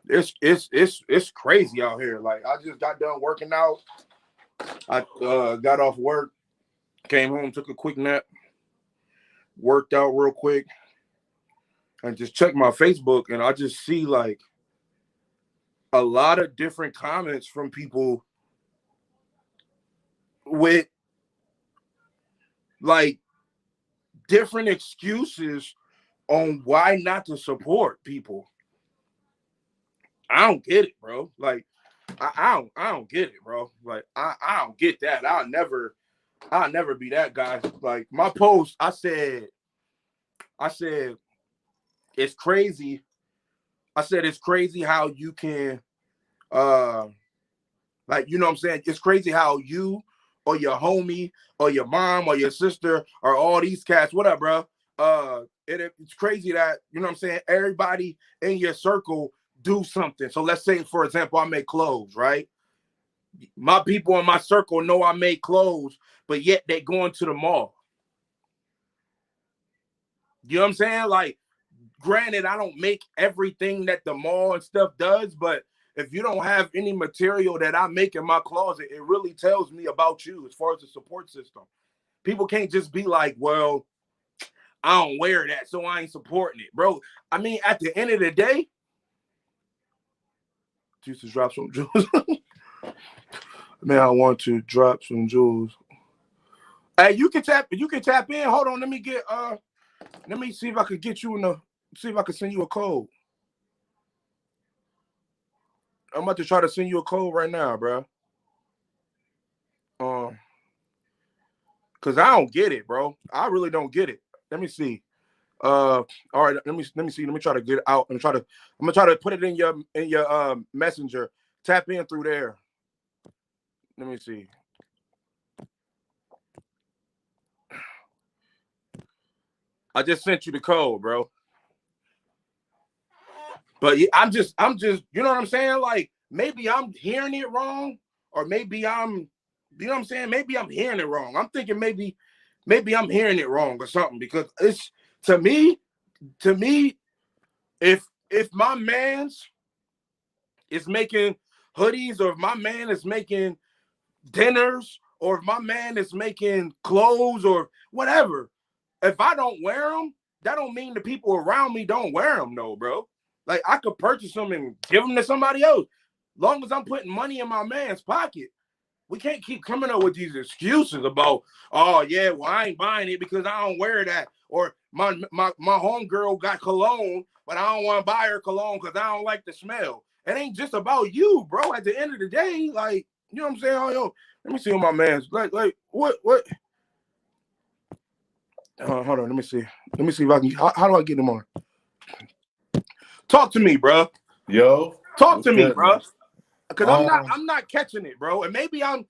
It's crazy out here. Like I just got done working out. I got off work, came home, took a quick nap, worked out real quick, and just checked my Facebook, and I just see like a lot of different comments from people with like different excuses on why not to support people. I don't get it, bro. Like I don't get it, bro. Like I don't get that. I'll never be that guy. Like my post, I said it's crazy. I said it's crazy how you can uh like you know what I'm saying? It's crazy how you or your homie or your mom or your sister or all these cats, what up, bro? It's crazy that you know what I'm saying, everybody in your circle do something. So let's say, for example, I make clothes, right? My people in my circle know I make clothes, but yet they going to the mall. You know what I'm saying? Like, granted, I don't make everything that the mall and stuff does, but if you don't have any material that I make in my closet, it really tells me about you as far as the support system. People can't just be like, well, I don't wear that, so I ain't supporting it, bro. I mean, at the end of the day, Jesus drop some jewels. Man, I want to drop some jewels. Hey, you can tap in. Hold on, let me see if I could get you in the see if I can send you a code. I'm about to try to send you a code right now, bro. Cause I don't get it, bro. I really don't get it. Let me see. All right, let me see. Let me try to get it out. I'm gonna try to put it in your messenger. Tap in through there. Let me see. I just sent you the code, bro. But yeah, I'm just, you know what I'm saying? Like maybe I'm hearing it wrong, or maybe you know what I'm saying? Maybe I'm hearing it wrong. I'm thinking maybe I'm hearing it wrong or something because it's to me, if my man's is making hoodies, or if my man is making dinners, or if my man is making clothes or whatever, if I don't wear them, that don't mean the people around me don't wear them, no, bro. Like I could purchase them and give them to somebody else. Long as I'm putting money in my man's pocket, we can't keep coming up with these excuses about, oh yeah, well I ain't buying it because I don't wear that, or my homegirl got cologne, but I don't want to buy her cologne because I don't like the smell. It ain't just about you, bro. At the end of the day, like you know what I'm saying? Oh, yo, let me see what my man's like. What? Hold on, Let me see if I can. How do I get him on? Talk to me, bro. Yo, Talk what's to me, good, bro. man? Because I'm not catching it, bro. And maybe I'm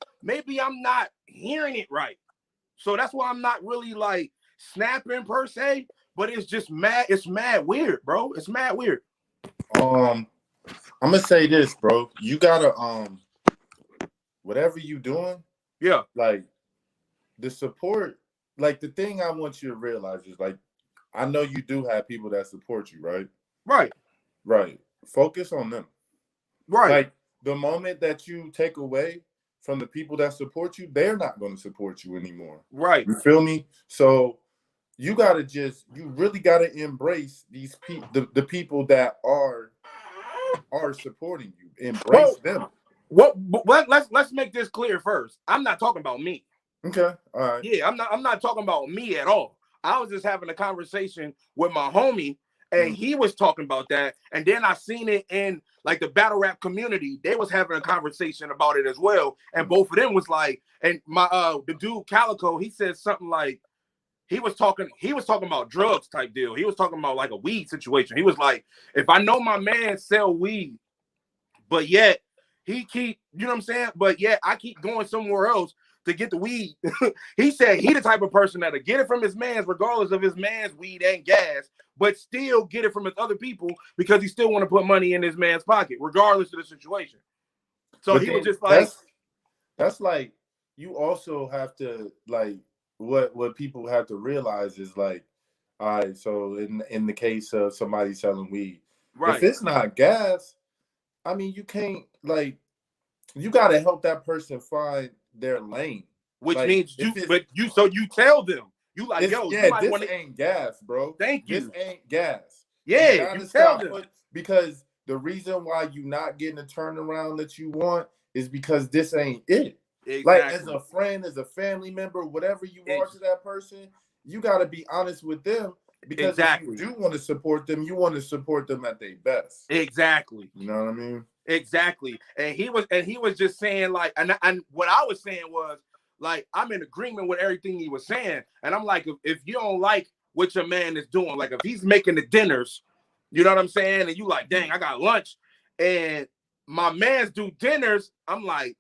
not hearing it right. So that's why I'm not really like snapping per se, but it's just mad. It's mad weird, bro. It's mad weird. Um, I'm gonna say this, bro. You gotta whatever you doing, Yeah. like the support, like the thing I want you to realize is like I know you do have people that support you, right? Right. Right. Focus on them. Right. Like the moment that you take away from the people that support you, they're not going to support you anymore. Right. You feel me? So you gotta you really gotta embrace these people, the people that are supporting you. Embrace Well, them. let's make this clear first. I'm not talking about me. Okay. All right. Yeah, I'm not talking about me at all. I was just having a conversation with my homie, and Mm. he was talking about that. And then I seen it in like the battle rap community. They was having a conversation about it as well. And Mm. both of them was like, and my the dude Calico, he said something like he was talking about drugs type deal. He was talking about like a weed situation. He was like, if I know my man sell weed, but yet he keep, you know what I'm saying? But yet I keep going somewhere else to get the weed. He said he the type of person that'll get it from his man's regardless of his man's weed and gas, but still get it from his other people because he still want to put money in his man's pocket, regardless of the situation. So But he was then just like, that's like you also have to like what people have to realize is like, all right, so in the case of somebody selling weed, if right, it's not gas, I mean, you can't like you got to help that person find their lane. Which Like means if it's you tell them, you like, it's yo, you yeah, might this want to. ain't gas, bro. Thank This you. ain't gas. You Yeah, you gotta tell stop them. because the reason why you not getting the turnaround that you want is because this ain't it. Like as Exactly. a friend, as a family member, whatever you are Ex- to that person, you gotta be honest with them because if you exactly. do want to support them, you want to support them at their best. Exactly. You know what I mean? Exactly. And he was just saying like, and what I was saying was like, I'm in agreement with everything he was saying. And I'm like, if you don't like what your man is doing, like if he's making the dinners, you know what I'm saying? And you like, dang, I got lunch. And my man's do dinners, I'm like,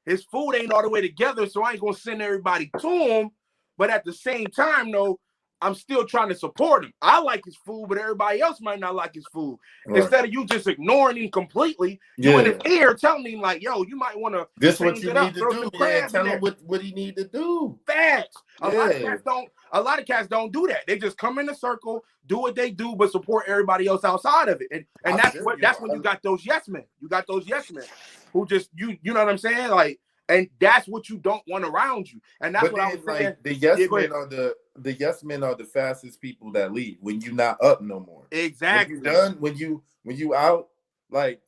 his food ain't all the way together, so I ain't gonna send everybody to him. But at the same time, though, I'm still trying to support him. I like his food, but everybody else might not like his food. Right. Instead of you just ignoring him completely, you in his ear telling him like, "Yo, you might want to This what change you it up, need to throw do. some Yeah, crab in tell there." him what he need to do. Facts. A lot of Yeah. cats don't. A lot of cats don't do that. They just come in a circle, do what they do, but support everybody else outside of it. And that's when you got those yes men. You got those yes men who just you know what I'm saying? Like, and that's what you don't want around you. And that's But what I then was saying. like the yes Yeah, go men ahead. are the yes men are the fastest people that leave when you not up no more. When Exactly. you done, when you out, like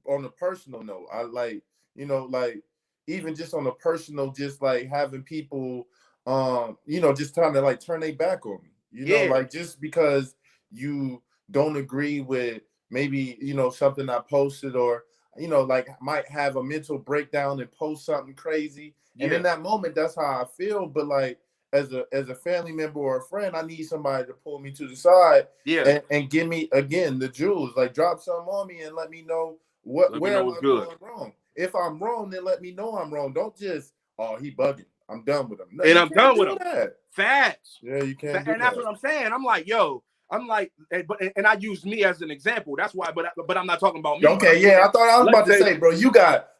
on a personal note, I like, like even just on a personal, just like having people just trying to like turn their back on me. Yeah. Like just because you don't agree with maybe, something I posted or like might have a mental breakdown and post something crazy. And Yeah. in that moment, that's how I feel. But like as a family member or a friend, I need somebody to pull me to the side Yeah. and give me again the jewels. Like drop something on me and let me know Let me where know am what's I good. going wrong. If I'm wrong, then let me know I'm wrong. Don't just he bugging. I'm done with him. No, And you I'm can't done with do him. that. Facts. Yeah, you can't do And that's that. what I'm saying. I'm like, yo, I'm like, and I use me as an example. That's why, but I'm not talking about me. Okay, yeah, I thought I was Let's about to say, bro,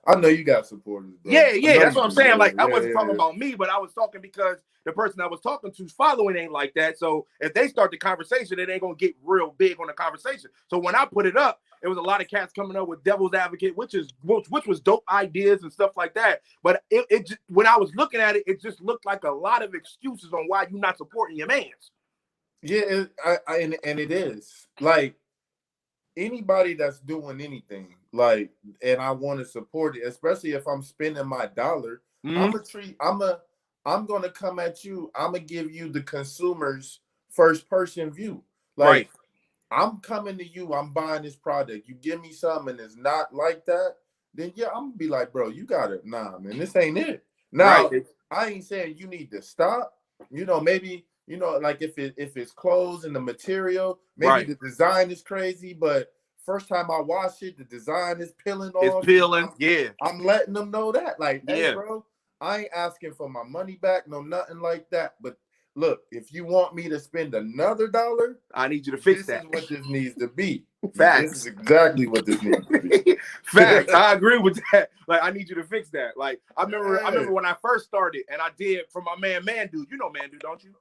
I know you got supporters, bro. yeah, that's what I'm saying. Like, I Yeah, wasn't talking about me, but I was talking because the person I was talking to's following ain't like that. So if they start the conversation, it ain't gonna get real big on the conversation. So when I put it up, it was a lot of cats coming up with devil's advocate, which was dope ideas and stuff like that. But it just, when I was looking at it, it just looked like a lot of excuses on why you're not supporting your mans. Yeah, and it is like anybody that's doing anything, like, and I want to support it, especially if I'm spending my dollar. I'm gonna come at you. I'm gonna give you the consumer's first person view. Like, Right. I'm coming to you. I'm buying this product. You give me something and it's not like that. Then yeah, I'm gonna be like, bro, you got it. Nah, man, this ain't it. Now, Right. I ain't saying you need to stop. Maybe like if it's clothes and the material, maybe Right. the design is crazy, but first time I watch it, the design is peeling It's off. peeling. Yeah. I'm letting them know that, like, hey, Yeah. bro, I ain't asking for my money back, no nothing like that. But look, if you want me to spend another dollar, I need you to fix this that. is what this needs to be. Facts. This is exactly what this needs to be. Facts. I agree with that. Like, I need you to fix that. Like, I remember when I first started and I did for my man Dude. You know Dude, don't you?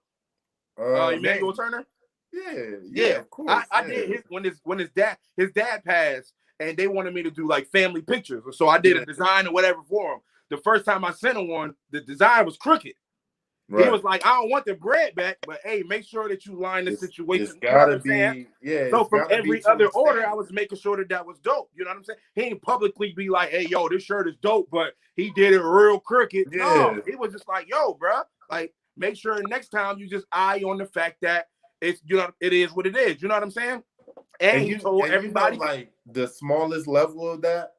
Emmanuel Turner. Yeah, of course. I did his when his dad passed, and they wanted me to do like family pictures. So I did a design or whatever for him. The first time I sent him one, the design was crooked. Right. He was like, I don't want the bread back, but hey, make sure that you line the situation. It's gotta be, yeah. So from every other order, I was making sure that was dope. You know what I'm saying? He ain't publicly be like, hey, yo, this shirt is dope, but he did it real crooked. Yeah. No, he was just like, yo, bro, like, make sure next time you just eye on the fact that it's, it is what it is. You know what I'm saying? And he told everybody, like the smallest level of that,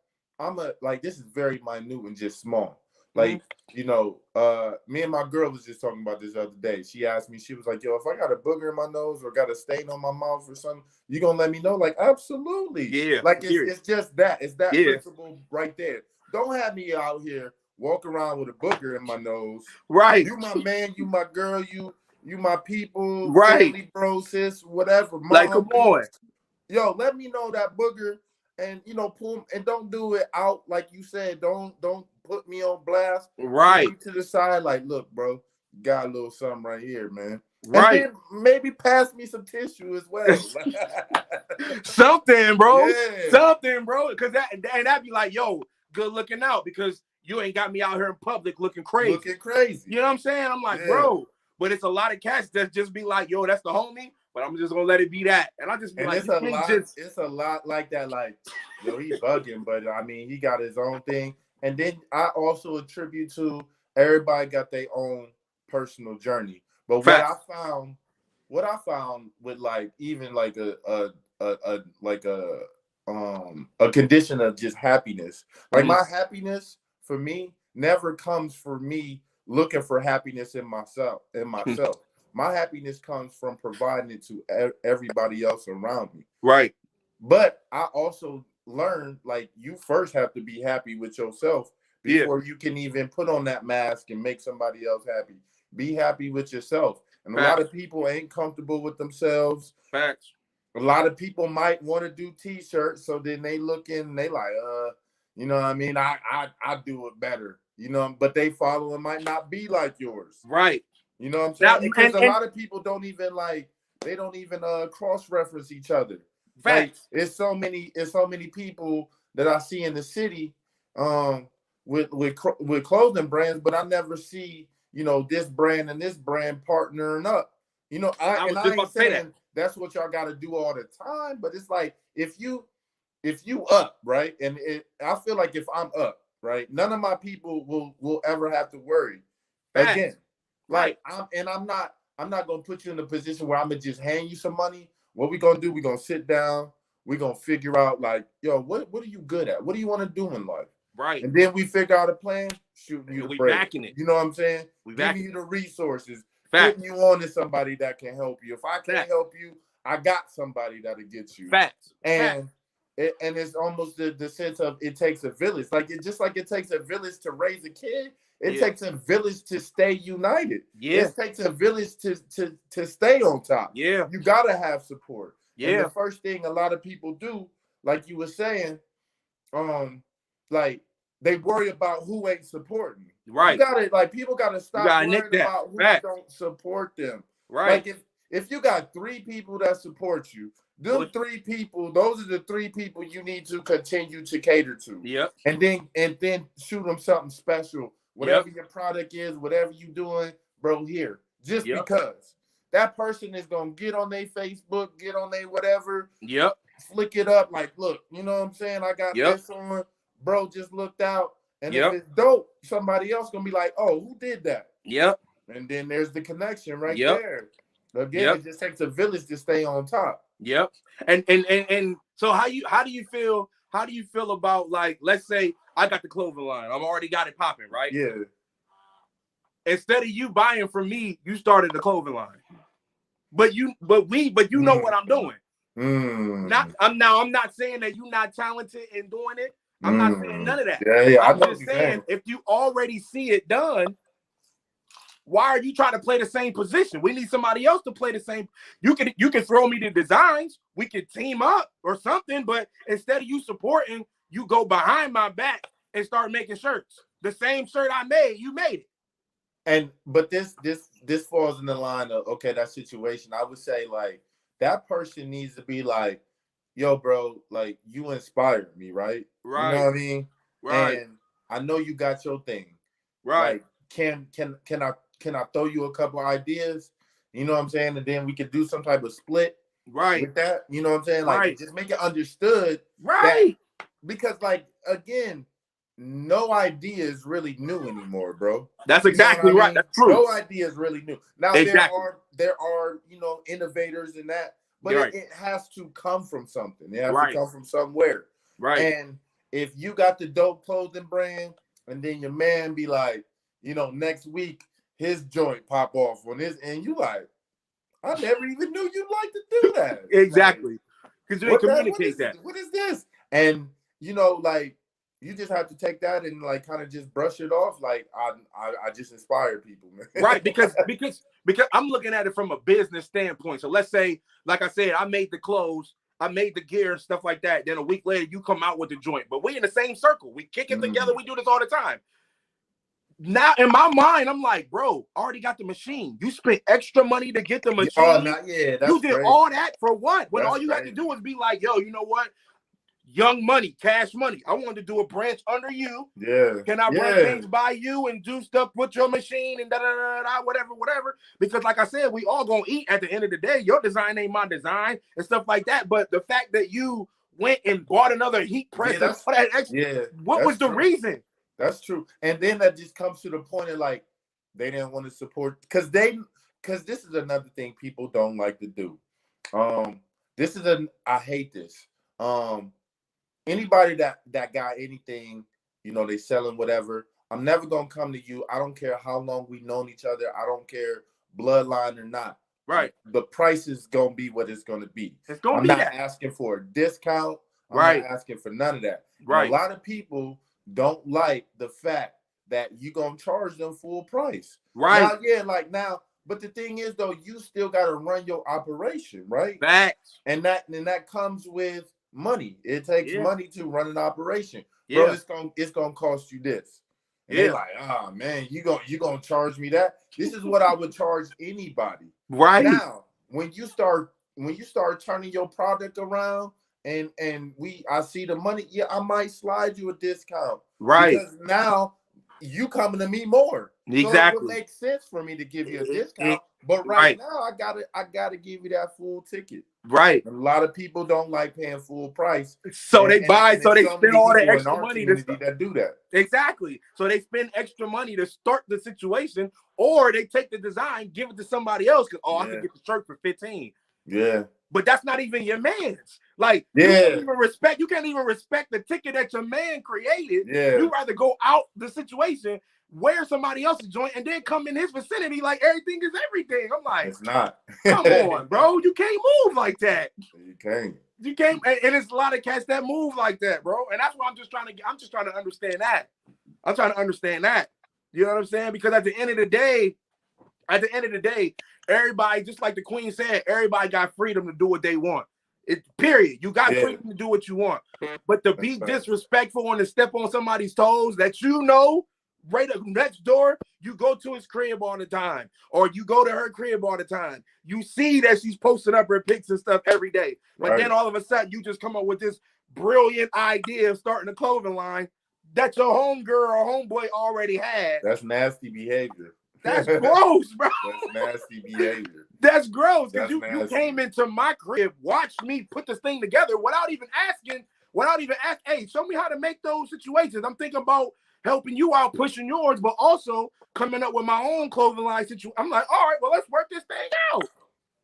this is very minute and just small. Like, me and my girl was just talking about this the other day. She asked me, she was like, yo, if I got a booger in my nose or got a stain on my mouth or something, you gonna let me know? Like, absolutely. Yeah. Like, it's just that. It's that principle right there. Don't have me out here walk around with a booger in my nose. Right. You my man, you my girl, you my people, right? Family, bro, sis, whatever. Mom, like, come on. Yo, let me know that booger and pull and don't do it out like you said. Don't put me on blast. Right. Pull me to the side, like, look, bro, got a little something right here, man. Right. And then maybe pass me some tissue as well. Something, bro. Yeah. Something, bro. Because that'd be like, yo, good looking out because you ain't got me out here in public looking crazy. Looking crazy. You know what I'm saying? I'm like, bro. But it's a lot of cats that just be like, yo, that's the homie, but I'm just gonna let it be that. And I just be like, it's a lot like that. Like, yo, he bugging, but I mean, he got his own thing. And then I also attribute to everybody got their own personal journey. But what I found with like even like a condition of just happiness. Like my happiness for me never comes for me looking for happiness in myself. My happiness comes from providing it to everybody else around me. Right. But I also learned like you first have to be happy with yourself before you can even put on that mask and make somebody else happy. Be happy with yourself. And a lot of people ain't comfortable with themselves. Facts. A lot of people might want to do t-shirts, so then they look in and they like, you know what I mean? I do it better, you know, but they following might not be like yours. Right. You know what I'm saying? Because a lot of people don't even cross-reference each other. Facts. Like, it's so many people that I see in the city with clothing brands, but I never see, you know, this brand and this brand partnering up. You know, I ain't saying that's what y'all got to do all the time, but it's like if you up, right? And I feel like if I'm up, right, none of my people will ever have to worry again. Like I'm not gonna put you in a position where I'm gonna just hand you some money. What we gonna do? We gonna sit down. We gonna figure out like, yo, what are you good at? What do you want to do in life? Right. And then we figure out a plan. Shooting you the break. Backing it. You know what I'm saying? Giving you the resources. Putting you on to somebody that can help you. If I can't help you, I got somebody that'll get you. Facts. And it's almost the sense of it takes a village. Like it takes a village to raise a kid. It takes a village to stay united. Yeah. It takes a village to stay on top. Yeah. You gotta have support. Yeah. And the first thing a lot of people do, like you were saying, like they worry about who ain't supporting. Right. People gotta stop worrying about who don't support them. Right. Like if you got 3 people that support you, those are the 3 people you need to continue to cater to. Yep. And then shoot them something special. Whatever your product is, whatever you doing, bro, here. Just because that person is gonna get on their Facebook, get on their whatever. Yep. Flick it up like, look, you know what I'm saying? I got this on. Bro, just looked out. And if it's dope, somebody else gonna be like, oh, who did that? Yep. And then there's the connection right there. Again, it just takes a village to stay on top. Yep. And so how do you feel about, like, let's say I got the clothing line. I'm already got it popping, right? Yeah. Instead of you buying from me, you started the clothing line. But you know what I'm doing. I'm not saying that you're not talented in doing it. I'm not saying none of that. Yeah, I'm just saying if you already see it done, why are you trying to play the same position? We need somebody else to play the same. You can throw me the designs. We could team up or something. But instead of you supporting, you go behind my back and start making shirts. The same shirt I made, you made it. But this falls in the line of, okay, that situation. I would say like that person needs to be like, yo, bro, like you inspired me, right? Right. You know what I mean? Right. And I know you got your thing. Right. Like, can I throw you a couple ideas? You know what I'm saying? And then we could do some type of split. Right. With that. You know what I'm saying? Like just make it understood. Right. Because like again, no idea is really new anymore, bro. That's exactly right. That's true. No idea is really new. Now exactly. there are innovators in that, but it has to come from something. It has to come from somewhere. Right. And if you got the dope clothing brand, and then your man be like, next week his joint pop off on this, and you like, I never even knew you'd like to do that. Exactly. Because you didn't communicate that. What is this? And like you just have to take that and like kind of just brush it off. Like I just inspire people, man. Right, because I'm looking at it from a business standpoint. So let's say, like I said, I made the clothes, I made the gear and stuff like that. Then a week later, you come out with the joint. But we in the same circle. We kick it together. We do this all the time. Now in my mind, I'm like, bro, I already got the machine. You spent extra money to get the Oh, machine. not yeah. That's You did crazy. all that for what? When That's all you had to crazy. do was be like, yo, you know what? Young Money, Cash Money. I wanted to do a branch under you. Yeah. Can I run Yeah. things by you and do stuff with your machine and da da da da whatever? Because like I said, we all gonna eat at the end of the day. Your design ain't my design and stuff like that. But the fact that you went and bought another heat press Yeah, and all that extra, yeah. what That's was the true. reason? That's true. And then that just comes to the point of like they didn't want to support because this is another thing people don't like to do. This is I hate this. Anybody that got anything, you know, they selling whatever. I'm never gonna come to you. I don't care how long we known each other. I don't care bloodline or not. Right. The price is gonna be what it's gonna be. It's gonna I'm be not that. asking for a discount. I'm Right. not asking for none of that. Right. And a lot of people don't like the fact that you gonna charge them full price. Right. Now, yeah, like now, but the thing is though, you still gotta run your operation, right? Facts. And that comes with money. It takes money to run an operation. Bro, it's gonna cost you this. And they like, oh man, you gonna charge me that? This is what I would charge anybody. Right. Now, when you start turning your product around and I see the money, yeah, I might slide you a discount. Right. Because now you coming to me more. Exactly. So it would make sense for me to give you a discount. But right now I gotta give you that full ticket. Right. A lot of people don't like paying full price. So they buy, so they spend all the extra money that do that. Exactly. So they spend extra money to start the situation, or they take the design, give it to somebody else, because I can get the shirt for 15. Yeah. But that's not even your man's. Like, you can't even respect the ticket that your man created. Yeah. You rather go out the situation, wear somebody else's joint, and then come in his vicinity like everything is everything. I'm like, it's not. Come on, bro. You can't move like that. You can't. You can't, and it's a lot of cats that move like that, bro. And that's what I'm just trying to understand that. I'm trying to understand that. You know what I'm saying? Because at the end of the day, everybody, just like the Queen said, everybody got freedom to do what they want. Period. You got freedom to do what you want. But to be disrespectful and to step on somebody's toes that you know right up next door, you go to his crib all the time, or you go to her crib all the time. You see that she's posting up her pics and stuff every day. But then all of a sudden, you just come up with this brilliant idea of starting a clothing line that your homegirl or homeboy already had. That's nasty behavior. That's gross, bro. That's nasty behavior. That's gross. Because you came into my crib, watched me put this thing together without even asking, hey, show me how to make those situations. I'm thinking about helping you out, pushing yours, but also coming up with my own clothing line situation. I'm like, all right, well, let's work this thing out.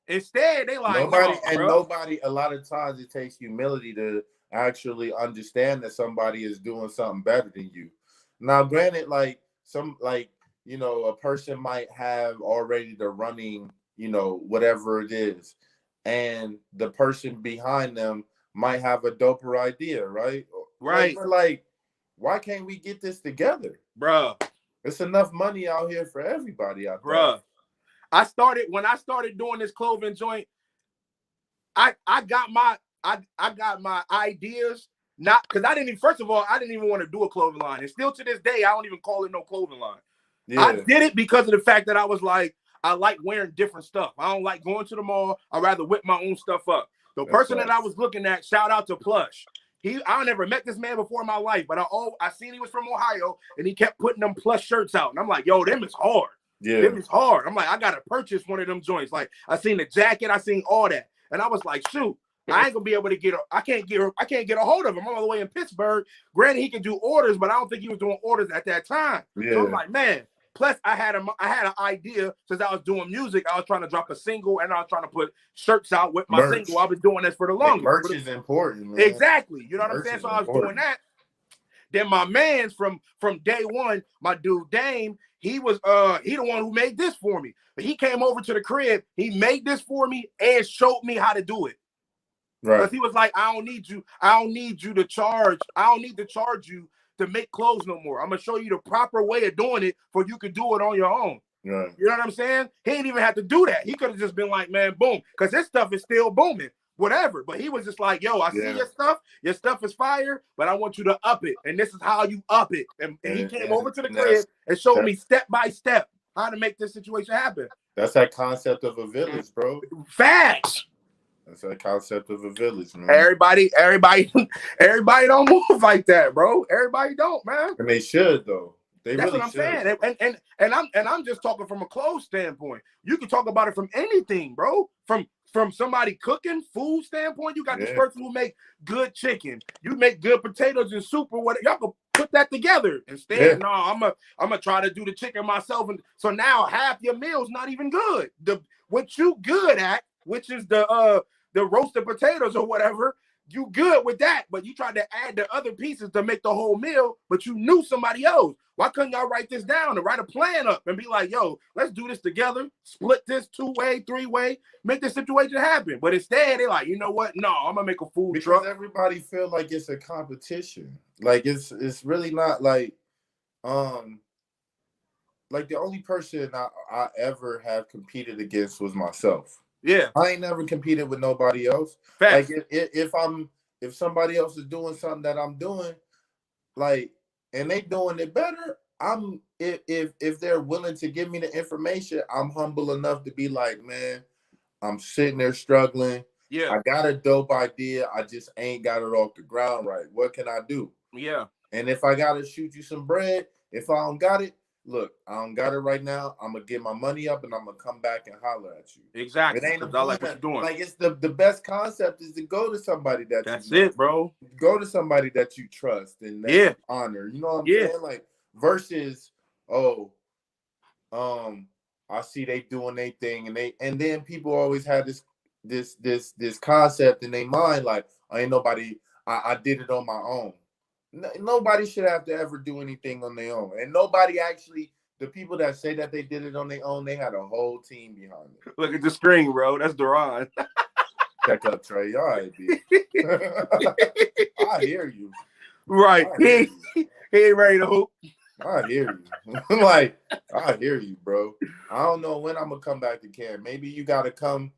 Instead, they like nobody. A lot of times, it takes humility to actually understand that somebody is doing something better than you. Now, granted, a person might have already the running, whatever it is, and the person behind them might have a doper idea, right? Right. Like, why can't we get this together, bruh? It's enough money out here for everybody out there. Bruh. When I started doing this clothing joint, I got my ideas, not because I didn't even want to do a clothing line. And still to this day, I don't even call it no clothing line. Yeah. I did it because of the fact that I was like, I like wearing different stuff. I don't like going to the mall. I'd rather whip my own stuff up. The person that I was looking at, shout out to Plush. I never met this man before in my life, but I seen he was from Ohio, and he kept putting them Plush shirts out. And I'm like, yo, them is hard. Yeah. Them is hard. I'm like, I got to purchase one of them joints. Like, I seen the jacket. I seen all that. And I was like, shoot, I ain't going to be able to I can't get a hold of him. I'm all the way in Pittsburgh. Granted, he can do orders, but I don't think he was doing orders at that time. Yeah. So I'm like, man. Plus, I had an idea since I was doing music. I was trying to drop a single, and I was trying to put shirts out with my single. I've been doing this for the longest. Merch is important, man. Exactly. You know what I'm saying? So I was doing that. Then my man's from day one, my dude Dame, he was he the one who made this for me. But he came over to the crib, he made this for me and showed me how to do it. Right. Because he was like, I don't need you to charge. I don't need to charge you to make clothes no more. I'm gonna show you the proper way of doing it for you could do it on your own. Right. You know what I'm saying? He didn't even have to do that. He could have just been like, man, boom, because this stuff is still booming. whatever. But he was just like, yo, I see your stuff. Your stuff is fire, but I want you to up it. And this is how you up it. And he came over to the crib and showed me step by step how to make this situation happen. That's that concept of a village, bro. Facts. That's that concept of a village, man. Everybody don't move like that, bro. Everybody don't, man. And they should, though. That's really what I'm saying. And I'm just talking from a clothes standpoint. You can talk about it from anything, bro. From somebody cooking food standpoint, you got this person who make good chicken. You make good potatoes and soup or whatever. Y'all can put that together. Instead, no, I'm gonna try to do the chicken myself. And so now half your meal's not even good. What you good at, which is the roasted potatoes or whatever, you good with that, but you tried to add the other pieces to make the whole meal, but you knew somebody else. Why couldn't y'all write this down and write a plan up and be like, yo, let's do this together, split this 2-way, 3-way, make this situation happen? But instead, they're like, you know what? No, I'm gonna make a food truck. Everybody feel like it's a competition. Like it's really not like the only person I ever have competed against was myself. Yeah, I ain't never competed with nobody else. Facts. Like if somebody else is doing something that I'm doing, like, and they doing it better, if they're willing to give me the information, I'm humble enough to be like, man, I'm sitting there struggling. Yeah, I got a dope idea. I just ain't got it off the ground right. What can I do? Yeah. And if I gotta shoot you some bread, if I don't got it, look, I don't got it right now. I'm gonna get my money up and I'm gonna come back and holler at you. Exactly. It ain't I like what you're doing. Like it's the best concept is to go to somebody that's it, bro. Go to somebody that you trust and that you honor. You know what I'm saying? Like versus, I see they doing their thing and then people always have this concept in their mind like ain't nobody. I did it on my own. Nobody should have to ever do anything on their own. And nobody actually, the people that say that they did it on their own, they had a whole team behind it. Look at the screen, bro. That's Duran. Check up, Trey. All right, B. I hear you. Right. He ain't ready to hoop. I hear you. Like, I hear you, bro. I don't know when I'm going to come back to Cam. Maybe you got to come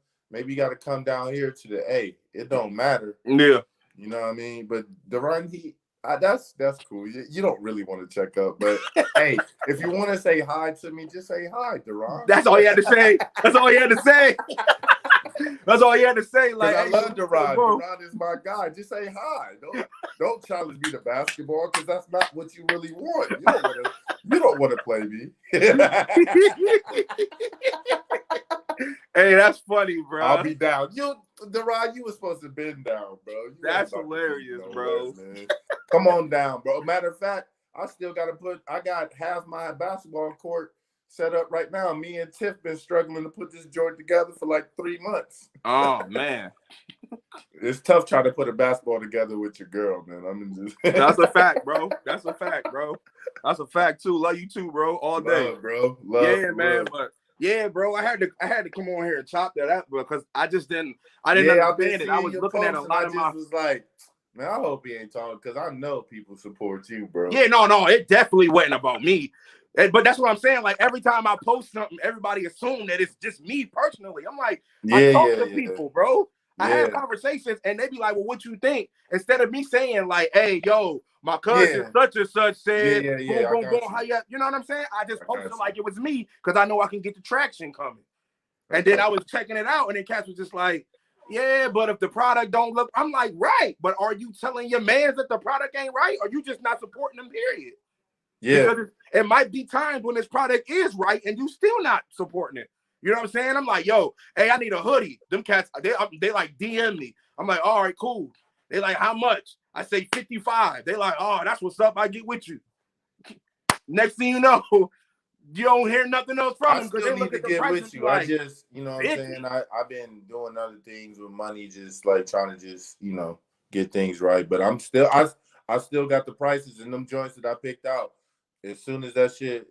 down here to the A. It don't matter. Yeah. You know what I mean? But Duran, that's cool. You don't really want to check up, but hey, if you want to say hi to me, just say hi, Duran. That's all you had to say. That's all you had to say. That's all you had to say. Like I love Duran. Duran is my guy. Just say hi. Don't challenge me to basketball because that's not what you really want. You don't want to play me. Hey, that's funny, bro. I'll be down. Duran, you were supposed to bend down, bro. That's hilarious, bro. Man. Come on down, bro. Matter of fact, I got half my basketball court set up right now. Me and Tiff been struggling to put this joint together for like 3 months. Oh, man. It's tough trying to put a basketball together with your girl, man. That's a fact, bro. That's a fact, bro. That's a fact, too. Love you, too, bro. All day. Love, bro. Love, yeah, man. But yeah, bro, I had to come on here and chop that up because I didn't understand it. I was looking at a lot of my. Was like, man, I hope he ain't talking because I know people support you, bro. Yeah, no, it definitely wasn't about me. But that's what I'm saying. Like every time I post something, everybody assume that it's just me personally. I'm like, I talk to people, bro. I have conversations and they be like, well, what you think? Instead of me saying like, hey, yo, my cousin such and such said, boom, how you know what I'm saying? I just posted like it was me because I know I can get the traction coming. And then I was checking it out and then cats was just like, yeah, but if the product don't look, I'm like, right. But are you telling your mans that the product ain't right? Or you just not supporting them, period? Yeah. Because it might be times when this product is right and you still not supporting it. You know what I'm saying? I'm like, yo, hey, I need a hoodie. Them cats, they like DM me. I'm like, all right, cool. They like, how much? I say 55. They like, oh, that's what's up. I get with you. Next thing you know, you don't hear nothing else from them because they look at the price with you. Like, I just, you know what I'm saying? I've been doing other things with money, just like trying to just, you know, get things right. But I still got the prices and them joints that I picked out. As soon as that shit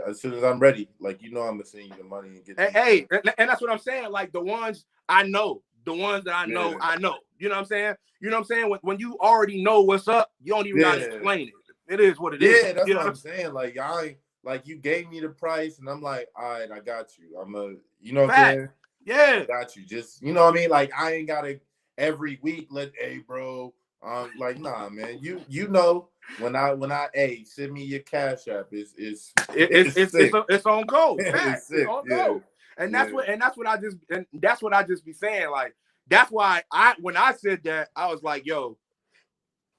as soon as I'm ready, like, you know, I'm gonna send you the money and get. Hey, and that's what I'm saying. Like the ones I know, the ones that I know, I know. You know what I'm saying? You know what I'm saying? When you already know what's up, you don't even gotta explain it. It is what it is. Yeah, that's what I'm saying. Like you gave me the price, and I'm like, all right, I got you. You know what I'm saying? Yeah, I got you. Just, you know what I mean? Like I ain't gotta every week. Hey, bro, like, nah, man. You know, when I hey, send me your Cash App. It's on go. It's Facts. It's sick. on Yeah. go. And that's what I just be saying. Like, that's why when I said that, I was like, yo,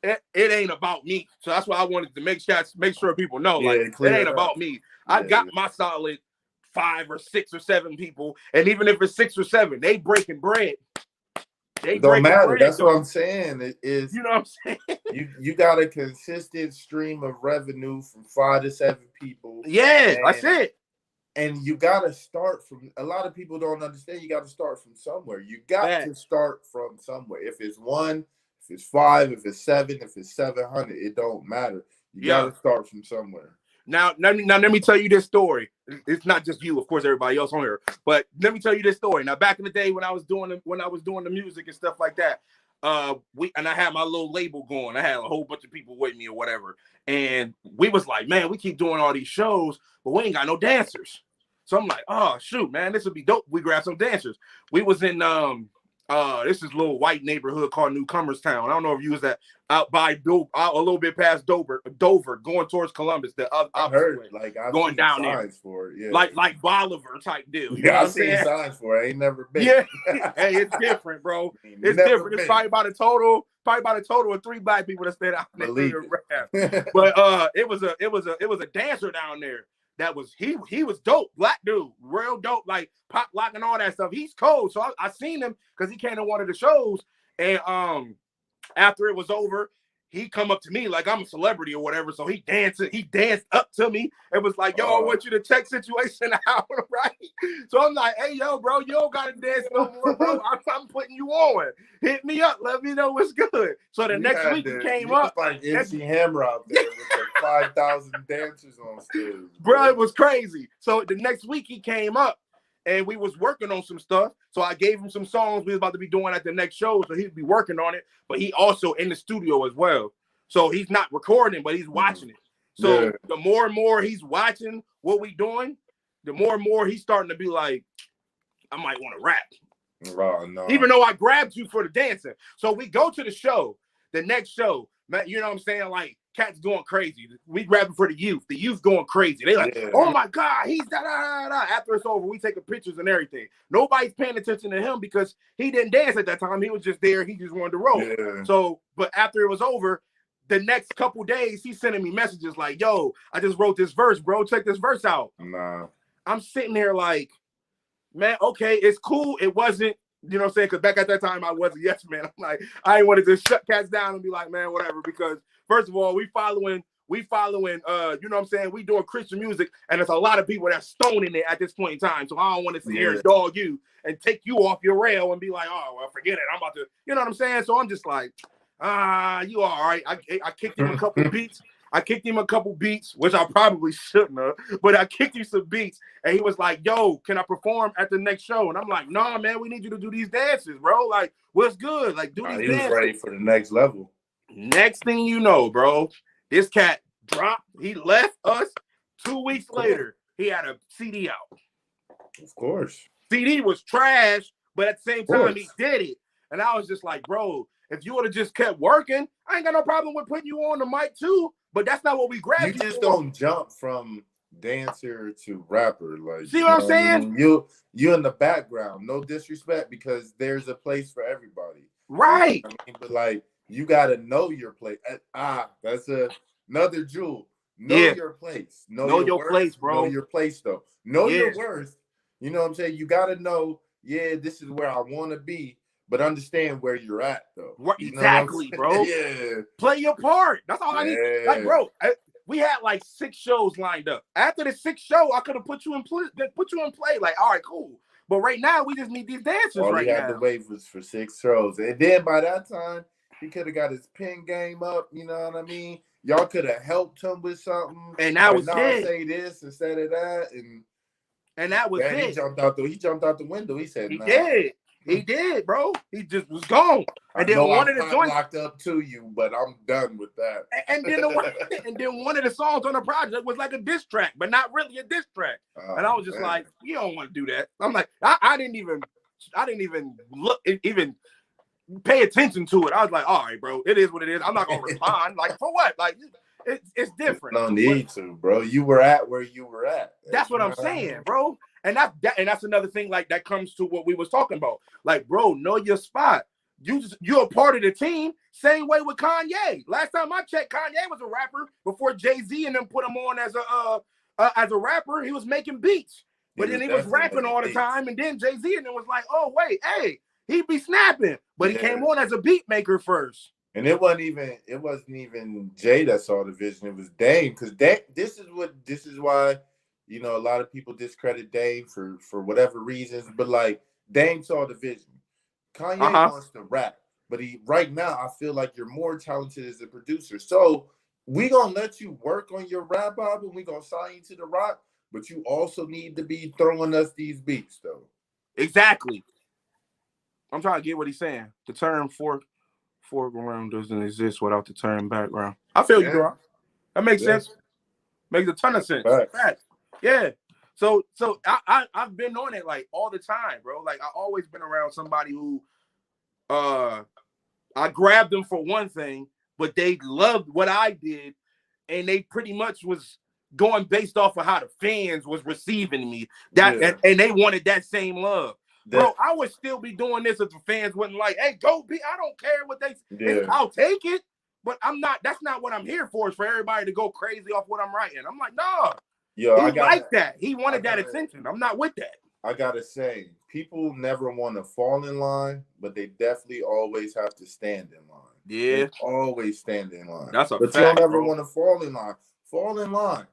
it ain't about me. So that's why I wanted to make sure people know, like, it ain't about me. I got my solid 5 or 6 or 7 people, and even if it's 6 or 7, they breaking bread. It don't matter. That's what I'm saying. It is, you know what I'm saying? You got a consistent stream of revenue from 5 to 7 people. Yeah, that's it. And you got to start from. A lot of people don't understand. You got to start from somewhere. You got to start from somewhere. If it's 1, if it's 5, if it's 7, if it's 700, it don't matter. You got to start from somewhere. Now, let me tell you this story. It's not just you, of course, everybody else on here. But let me tell you this story. Now, back in the day when I was doing the music and stuff like that, I had my little label going. I had a whole bunch of people with me or whatever, and we was like, man, we keep doing all these shows, but we ain't got no dancers. So I'm like, oh shoot, man, this would be dope. We grab some dancers. We was in this is a little white neighborhood called Newcomers Town. I don't know if you was that out by a little bit past Dover, going towards Columbus. I heard, like, I've going seen down signs there, for it, yeah, like Bolivar type deal. Yeah, I've seen signs for it. I ain't never been. Yeah, hey, it's different, bro. It's different. It's probably about a total of 3 black people that stayed out there. But it was a dancer down there. That was he was dope, black dude, real dope, like pop lock and all that stuff. He's cold, so I seen him because he came to one of the shows, and after it was over, he come up to me like I'm a celebrity or whatever. So he danced up to me. It was like, yo, I want you to check situation out, right? So I'm like, hey, yo, bro, you don't gotta dance no more, bro. I'm putting you on. Hit me up, let me know what's good. So the next week he came up like MC Hammer out there with the 5,000 dancers on stage. Bro, it was crazy. So the next week he came up and we was working on some stuff. So I gave him some songs we was about to be doing at the next show. So he'd be working on it, but he also in the studio as well. So he's not recording, but he's watching it. So the more and more he's watching what we doing, the more and more he's starting to be like, I might want to rap. Oh, no. Even though I grabbed you for the dancing. So we go to the show, the next show, man, you know what I'm saying? Like, cats going crazy. We grabbing for the youth. The youth going crazy. They like, oh my God, he's da da da. After it's over, we taking pictures and everything. Nobody's paying attention to him because he didn't dance at that time. He was just there. He just wanted to roll. Yeah. So, but after it was over, the next couple days, he's sending me messages like, yo, I just wrote this verse, bro. Check this verse out. Nah. I'm sitting there like, man, okay, it's cool. It wasn't, you know what I'm saying? Because back at that time, I was a yes man. I'm like, I ain't wanted to shut cats down and be like, man, whatever. Because first of all, we following, you know what I'm saying? We doing Christian music, and there's a lot of people that's stoning it at this point in time. So I don't want to sit here and dog you and take you off your rail and be like, oh, well, forget it. I'm about to, you know what I'm saying? So I'm just like, you all right. I kicked him a couple beats. I kicked him a couple beats, which I probably shouldn't have, but I kicked him some beats, and he was like, yo, can I perform at the next show? And I'm like, no, man, we need you to do these dances, bro. Like, what's good? Like, do these dances. He was ready for the next level. Next thing you know, bro, this cat dropped. He left us. 2 weeks later, he had a CD out. Of course. CD was trash, but at the same time, he did it. And I was just like, bro, if you would have just kept working, I ain't got no problem with putting you on the mic too. But that's not what we grabbed. You just don't jump from dancer to rapper. Like, see what I'm saying? You in the background. No disrespect, because there's a place for everybody. Right. You know what I mean? But like, you gotta know your place. That's another jewel. Know your place. Know your worth, place, bro. Know your place, though. Know your worth. You know what I'm saying? You gotta know, this is where I want to be. But understand where you're at, though. Exactly, bro. Play your part. That's all I need. Like, bro, we had like 6 shows lined up. After the 6th show, I could have put you in play. Like, all right, cool. But right now, we just need these dancers right now. All he had to wait was for 6 shows. And then by that time, he could have got his pen game up. You know what I mean? Y'all could have helped him with something. And that was it. Say this instead of that. And that was it. He jumped out the window. He said, he did. He did, bro. He just was gone. And then one of the joints locked up to you, but I'm done with that. And then one of the songs on the project was like a diss track, but not really a diss track. And I was just like, you don't want to do that. I'm like, I didn't even look, even pay attention to it. I was like, all right, bro, it is what it is. I'm not gonna respond. Like, for what? Like, it's different. No need to, bro. You were at where you were at. That's what I'm saying, bro. And that's another thing, like, that comes to what we was talking about. Like, bro, know your spot. You're a part of the team. Same way with Kanye. Last time I checked, Kanye was a rapper before Jay-Z and them put him on as a rapper. He was making beats, but then he was rapping all the time. And then Jay-Z and then was like, oh wait, hey, he be snapping, but he came on as a beat maker first. And it wasn't even Jay that saw the vision. It was Dame, because this is why, you know, a lot of people discredit Dame for whatever reasons. But like, Dame saw the vision. Kanye wants to rap, but right now I feel like you're more talented as a producer. So we gonna let you work on your rap album. We gonna sign you to the Rock, but you also need to be throwing us these beats, though. Exactly. I'm trying to get what he's saying. The term foreground doesn't exist without the term background. I feel you, bro. That makes sense. Makes a ton of sense. Facts. Yeah. So I've been on it like all the time, bro. Like, I always been around somebody who I grabbed them for one thing, but they loved what I did, and they pretty much was going based off of how the fans was receiving me. And they wanted that same love. Bro, I would still be doing this if the fans wasn't like, hey, go be. I don't care what they I'll take it, but that's not what I'm here for, is for everybody to go crazy off what I'm writing. I'm like, no. Yo, he liked that. He wanted that attention. I'm not with that. I gotta say, people never want to fall in line, but they definitely always have to stand in line. Yeah. They always stand in line. That's a fact, you don't ever bro. want to fall in line. Fall in line.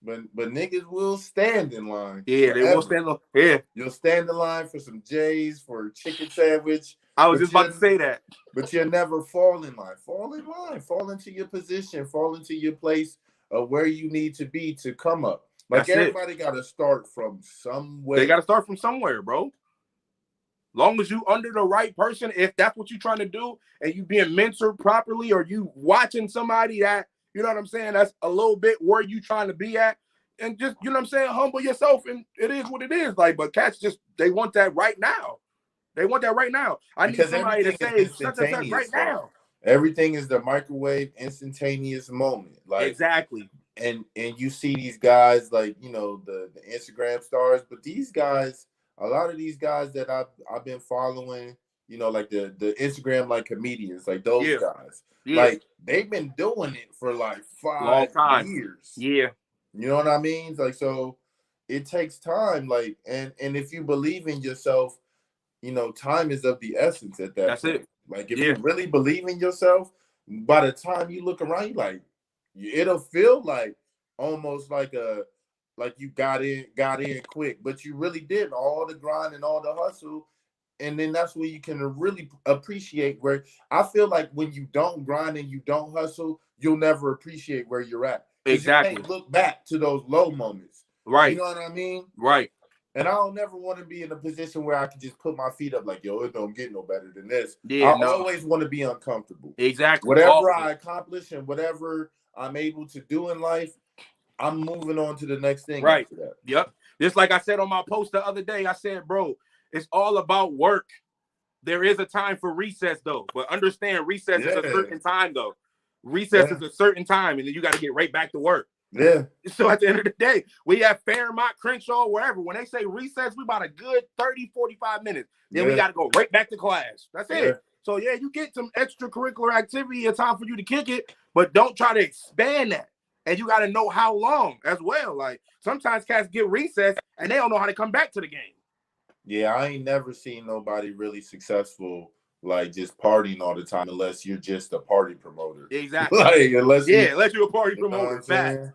But niggas will stand in line. Yeah, forever. they will stand in. Yeah. You'll stand in line for some J's, for a chicken sandwich. I was just about to say that. But you'll never fall in line. Fall in line. Fall into your position. Fall into your place of where you need to be to come up. Like, everybody got to start from somewhere. They got to start from somewhere, bro. Long as you under the right person, if that's what you're trying to do, and you being mentored properly, or you watching somebody that, you know what I'm saying, that's a little bit where you trying to be at, and just, you know what I'm saying, humble yourself, and it is what it is. Like, but cats just, they want that right now. They want that right now. I need somebody to say such and such right now. Everything is the microwave, instantaneous moment. Like, exactly. And you see these guys, like, you know, the Instagram stars, but these guys, a lot of these guys that I've been following, you know, like the Instagram, like, comedians, like those guys, like, they've been doing it for like 5 years. Yeah. You know what I mean? Like, so it takes time. Like, and if you believe in yourself, you know, time is of the essence at that That's point. it. Like, if you really believe in yourself, by the time you look around, you like, it'll feel like almost like you got in quick, but you really did all the grind and all the hustle. And then that's where you can really appreciate where, I feel like when you don't grind and you don't hustle, you'll never appreciate where you're at. Exactly. You can't look back to those low moments. Right. You know what I mean? Right. And I don't never want to be in a position where I can just put my feet up like, yo, it don't get no better than this. Yeah, I always want to be uncomfortable. Exactly. Whatever I accomplish and whatever I'm able to do in life, I'm moving on to the next thing. Right. After that. Yep. Just like I said on my post the other day, I said, bro, it's all about work. There is a time for recess, though. But understand, recess is a certain time, though. Recess is a certain time, and then you got to get right back to work. Yeah. So at the end of the day, we have Fairmont, Crenshaw, wherever. When they say recess, we about a good 30, 45 minutes. Then we got to go right back to class. That's it. So, yeah, you get some extracurricular activity, a time for you to kick it, but don't try to expand that. And you got to know how long as well. Like, sometimes cats get recess, and they don't know how to come back to the game. Yeah, I ain't never seen nobody really successful, like, just partying all the time, unless you're just a party promoter. Exactly. Like, unless you're a party promoter.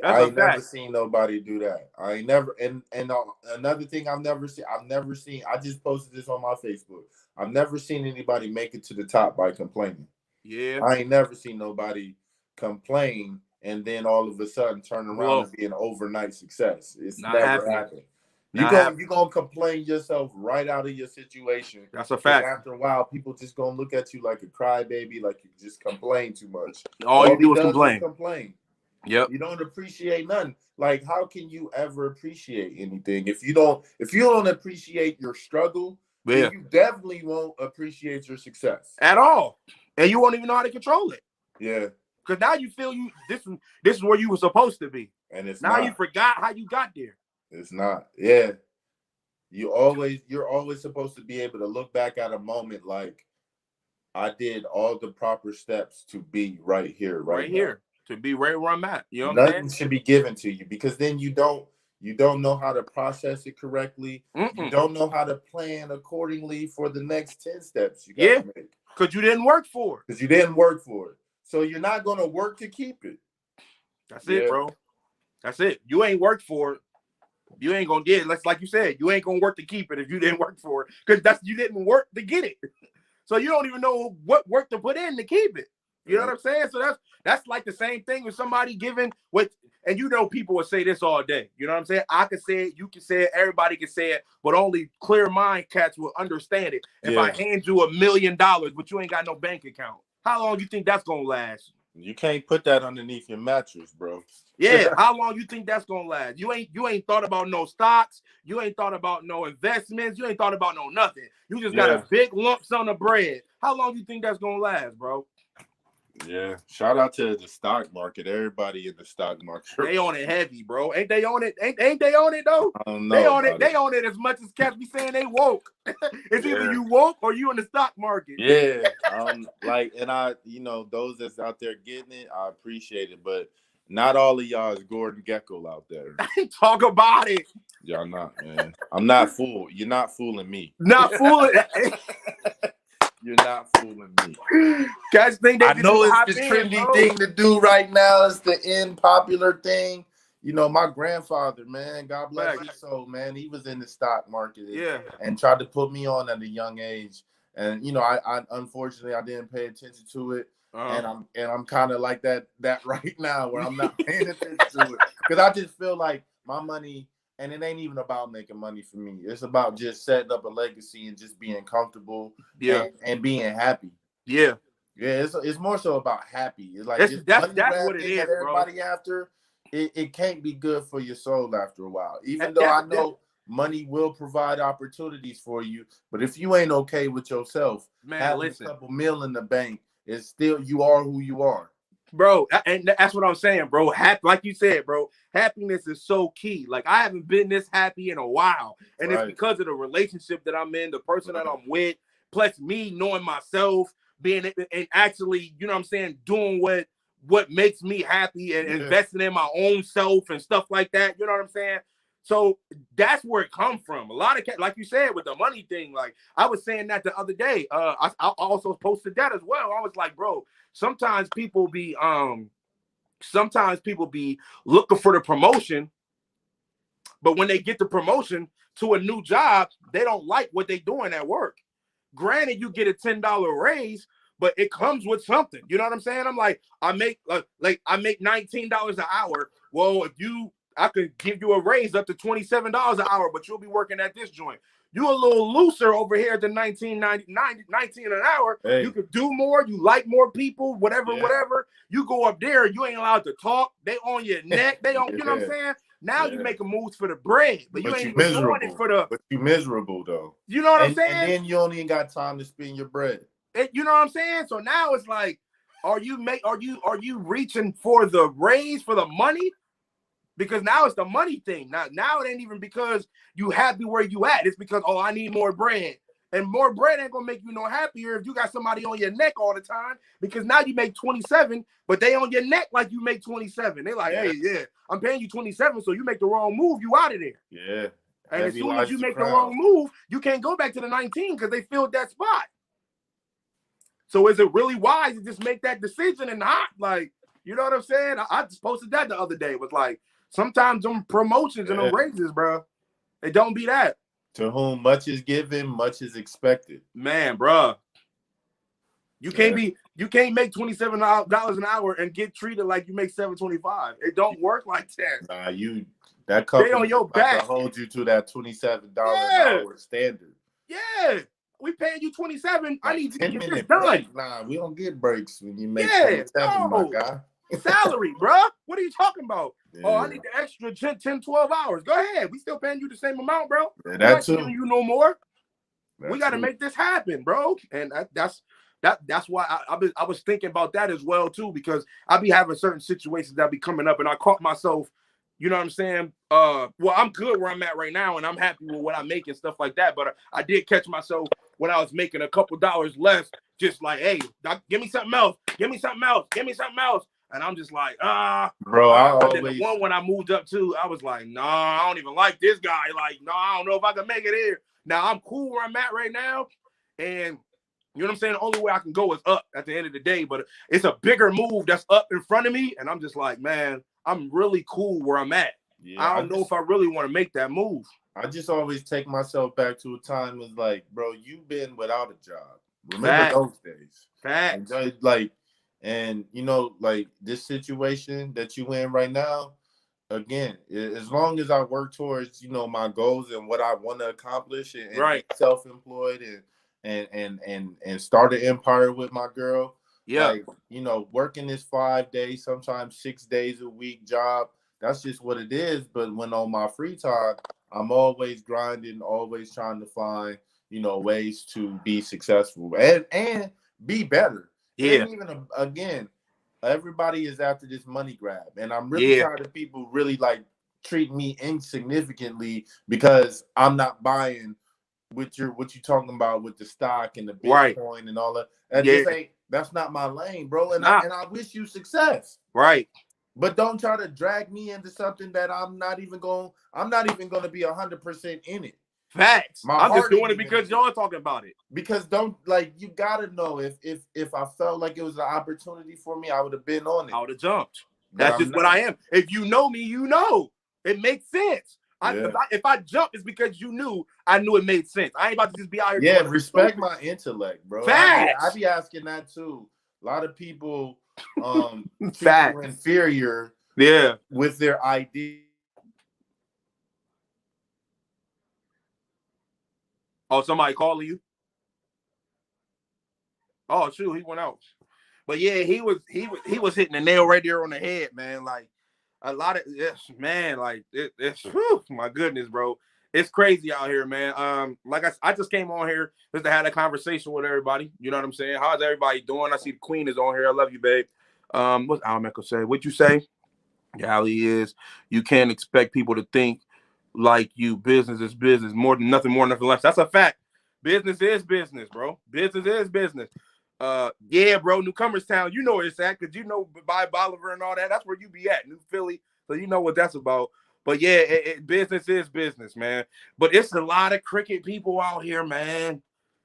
I ain't never seen nobody do that. I ain't never. And another thing I've never seen. I just posted this on my Facebook. I've never seen anybody make it to the top by complaining. Yeah. I ain't never seen nobody complain and then all of a sudden turn around and be an overnight success. It's never happened. You're gonna complain yourself right out of your situation. That's a fact. After a while, people just gonna look at you like a crybaby, like you just complain too much. All you do is complain. Yep. You don't appreciate nothing. Like, how can you ever appreciate anything if you don't appreciate your struggle? Yeah. then you definitely won't appreciate your success At all. And you won't even know how to control it. Yeah. Because now you feel this is where you were supposed to be. And it's now not. You forgot how you got there. It's not. Yeah. You're always supposed to be able to look back at a moment like, I did all the proper steps to be right here, right here, to be right where I'm at. You know what Nothing I'm saying? should be given to you, because then you don't know how to process it correctly. You don't know how to plan accordingly for the next 10 steps you got to make. Because you didn't work for it. So you're not going to work to keep it. That's it, bro. That's it. You ain't worked for it. You ain't gonna get it. Like you said, you ain't gonna work to keep it if you didn't work for it, because you didn't work to get it. So you don't even know what work to put in to keep it. You know what I'm saying? So that's like the same thing with somebody giving what, and people will say this all day. You know what I'm saying? I can say it, you can say it, everybody can say it, but only clear mind cats will understand it. If I hand you $1 million, but you ain't got no bank account, how long you think that's gonna last? You can't put that underneath your mattress, bro. Yeah, how long you think that's gonna last? You ain't thought about no stocks. You ain't thought about no investments. You ain't thought about no nothing. You just got a big lump sum of bread. How long you think that's gonna last, bro? Yeah. Shout out to the stock market. Everybody in the stock market. They on it heavy, bro. Ain't they on it? Ain't they on it though? I don't know. They on it as much as cats be saying they woke. It's either you woke or you in the stock market. Yeah. And I, those that's out there getting it, I appreciate it, but not all of y'all is Gordon Gekko out there. Talk about it. Y'all not, man. I'm not fooled. You're not fooling me. Not fooling. You're not fooling me. Guys think I know it's the trendy thing to do right now. It's the popular thing. My grandfather, man, God bless his soul, man. He was in the stock market, and tried to put me on at a young age. And I unfortunately I didn't pay attention to it. And I'm kind of like that right now, where I'm not paying attention to it, because I just feel like my money, and it ain't even about making money for me. It's about just setting up a legacy and just being comfortable, and being happy. Yeah, it's more so about happy. It's like that's what it is, everybody, bro. After it can't be good for your soul after a while. Even though I know money will provide opportunities for you, but if you ain't okay with yourself, having a couple mil in the bank, it's still, you are who you are, bro. And that's what I'm saying, bro. Like you said, bro, happiness is so key. Like, I haven't been this happy in a while, and it's because of the relationship that I'm in, the person that I'm with, plus me knowing myself, being and actually, you know what I'm saying, doing what makes me happy, and investing in my own self and stuff like that. You know what I'm saying? So that's where it comes from. A lot of like you said with the money thing, like I was saying that the other day. I also posted that as well. I was like, bro, sometimes people be looking for the promotion, but when they get the promotion to a new job, they don't like what they're doing at work. Granted, you get a $10 raise, but it comes with something. You know what I'm saying? I'm like, I make $19 an hour. Well, I could give you a raise up to $27 an hour, but you'll be working at this joint. You a little looser over here than $19 an hour. Hey. You could do more. You like more people, whatever. You go up there, you ain't allowed to talk. They on your neck. They don't, you know what I'm saying? Now you making moves for the bread, but you ain't even doing it for the. But you miserable though. You know what I'm saying? And then you only got time to spend your bread. You know what I'm saying? So now it's like, are you reaching for the raise, for the money? Because now it's the money thing. Now it ain't even because you happy where you at. It's because, I need more bread. And more bread ain't gonna make you no happier if you got somebody on your neck all the time. Because now you make 27, but they on your neck like you make 27. They like, hey, I'm paying you 27, so you make the wrong move, you out of there. Yeah. And as soon as you make the wrong move, you can't go back to the 19 because they filled that spot. So is it really wise to just make that decision and not, like, you know what I'm saying? I just posted that the other day. It was like, sometimes them promotions and them raises, bro, it don't be that. To whom much is given, much is expected. Man, bro, you can't make $27 an hour and get treated like you make $7.25. It don't work like that. Nah, that company on your back to hold you to that $27 an hour standard. Yeah, we paying you 27. I need you to get this done. Break. Nah, we don't get breaks when you make 27, my guy. Salary, bro. What are you talking about? Yeah. I need the extra 10, 12 hours. Go ahead. We still paying you the same amount, bro. Yeah, that's giving you no more. We got to make this happen, bro. And that's why I was thinking about that as well too, because I be having certain situations that be coming up, and I caught myself. You know what I'm saying? Well, I'm good where I'm at right now, and I'm happy with what I make and stuff like that. But I did catch myself when I was making a couple dollars less, just like, hey, doc, give me something else, give me something else, give me something else. And I'm just like, bro. And then the one when I moved up to, I was like, nah, I don't even like this guy. Like, no, I don't know if I can make it here. Now I'm cool where I'm at right now, and you know what I'm saying? The only way I can go is up at the end of the day, but it's a bigger move that's up in front of me, and I'm just like, man, I'm really cool where I'm at. Yeah, I don't know if I really want to make that move. I just always take myself back to a time was like, bro, you've been without a job. Remember those days. Facts. And you know, like this situation that you in right now, again, as long as I work towards, you know, my goals and what I want to accomplish and be self-employed and start an empire with my girl. Yeah. Like, you know, working this 5 days, sometimes 6 days a week job. That's just what it is. But when on my free time, I'm always grinding, always trying to find, you know, ways to be successful and be better. Yeah. And even again, everybody is after this money grab, and I'm really tired of people really like treat me insignificantly because I'm not buying what you talking about with the stock and the Bitcoin and all that. And that's not my lane, bro. And I wish you success. Right. But don't try to drag me into something that I'm not even going to be 100% in it. Facts. I'm just doing it because y'all talking about it. Because you gotta know if I felt like it was an opportunity for me, I would have been on it. I would have jumped. That's just what I am. If you know me, you know it makes sense. If I jump, it's because you knew I knew it made sense. I ain't about to just be out here. Yeah, respect my intellect, bro. Facts. I be asking that too. A lot of people feel inferior. Yeah, with their ID. Oh, somebody calling you? Oh, shoot, he went out. But yeah, he was hitting the nail right there on the head, man. Like a lot of man, like it's my goodness, bro. It's crazy out here, man. Like I just came on here just to have a conversation with everybody. You know what I'm saying? How's everybody doing? I see the Queen is on here. I love you, babe. What's Almeco say? What'd you say? Reality is you can't expect people to think like you. Business is business. Nothing more, nothing less. That's a fact. Business is business, bro. Business is business. Yeah, bro. Newcomers Town. You know where it's at because you know by Bolivar and all that. That's where you be at, New Philly. So you know what that's about. But yeah, business is business, man. But it's a lot of cricket people out here, man.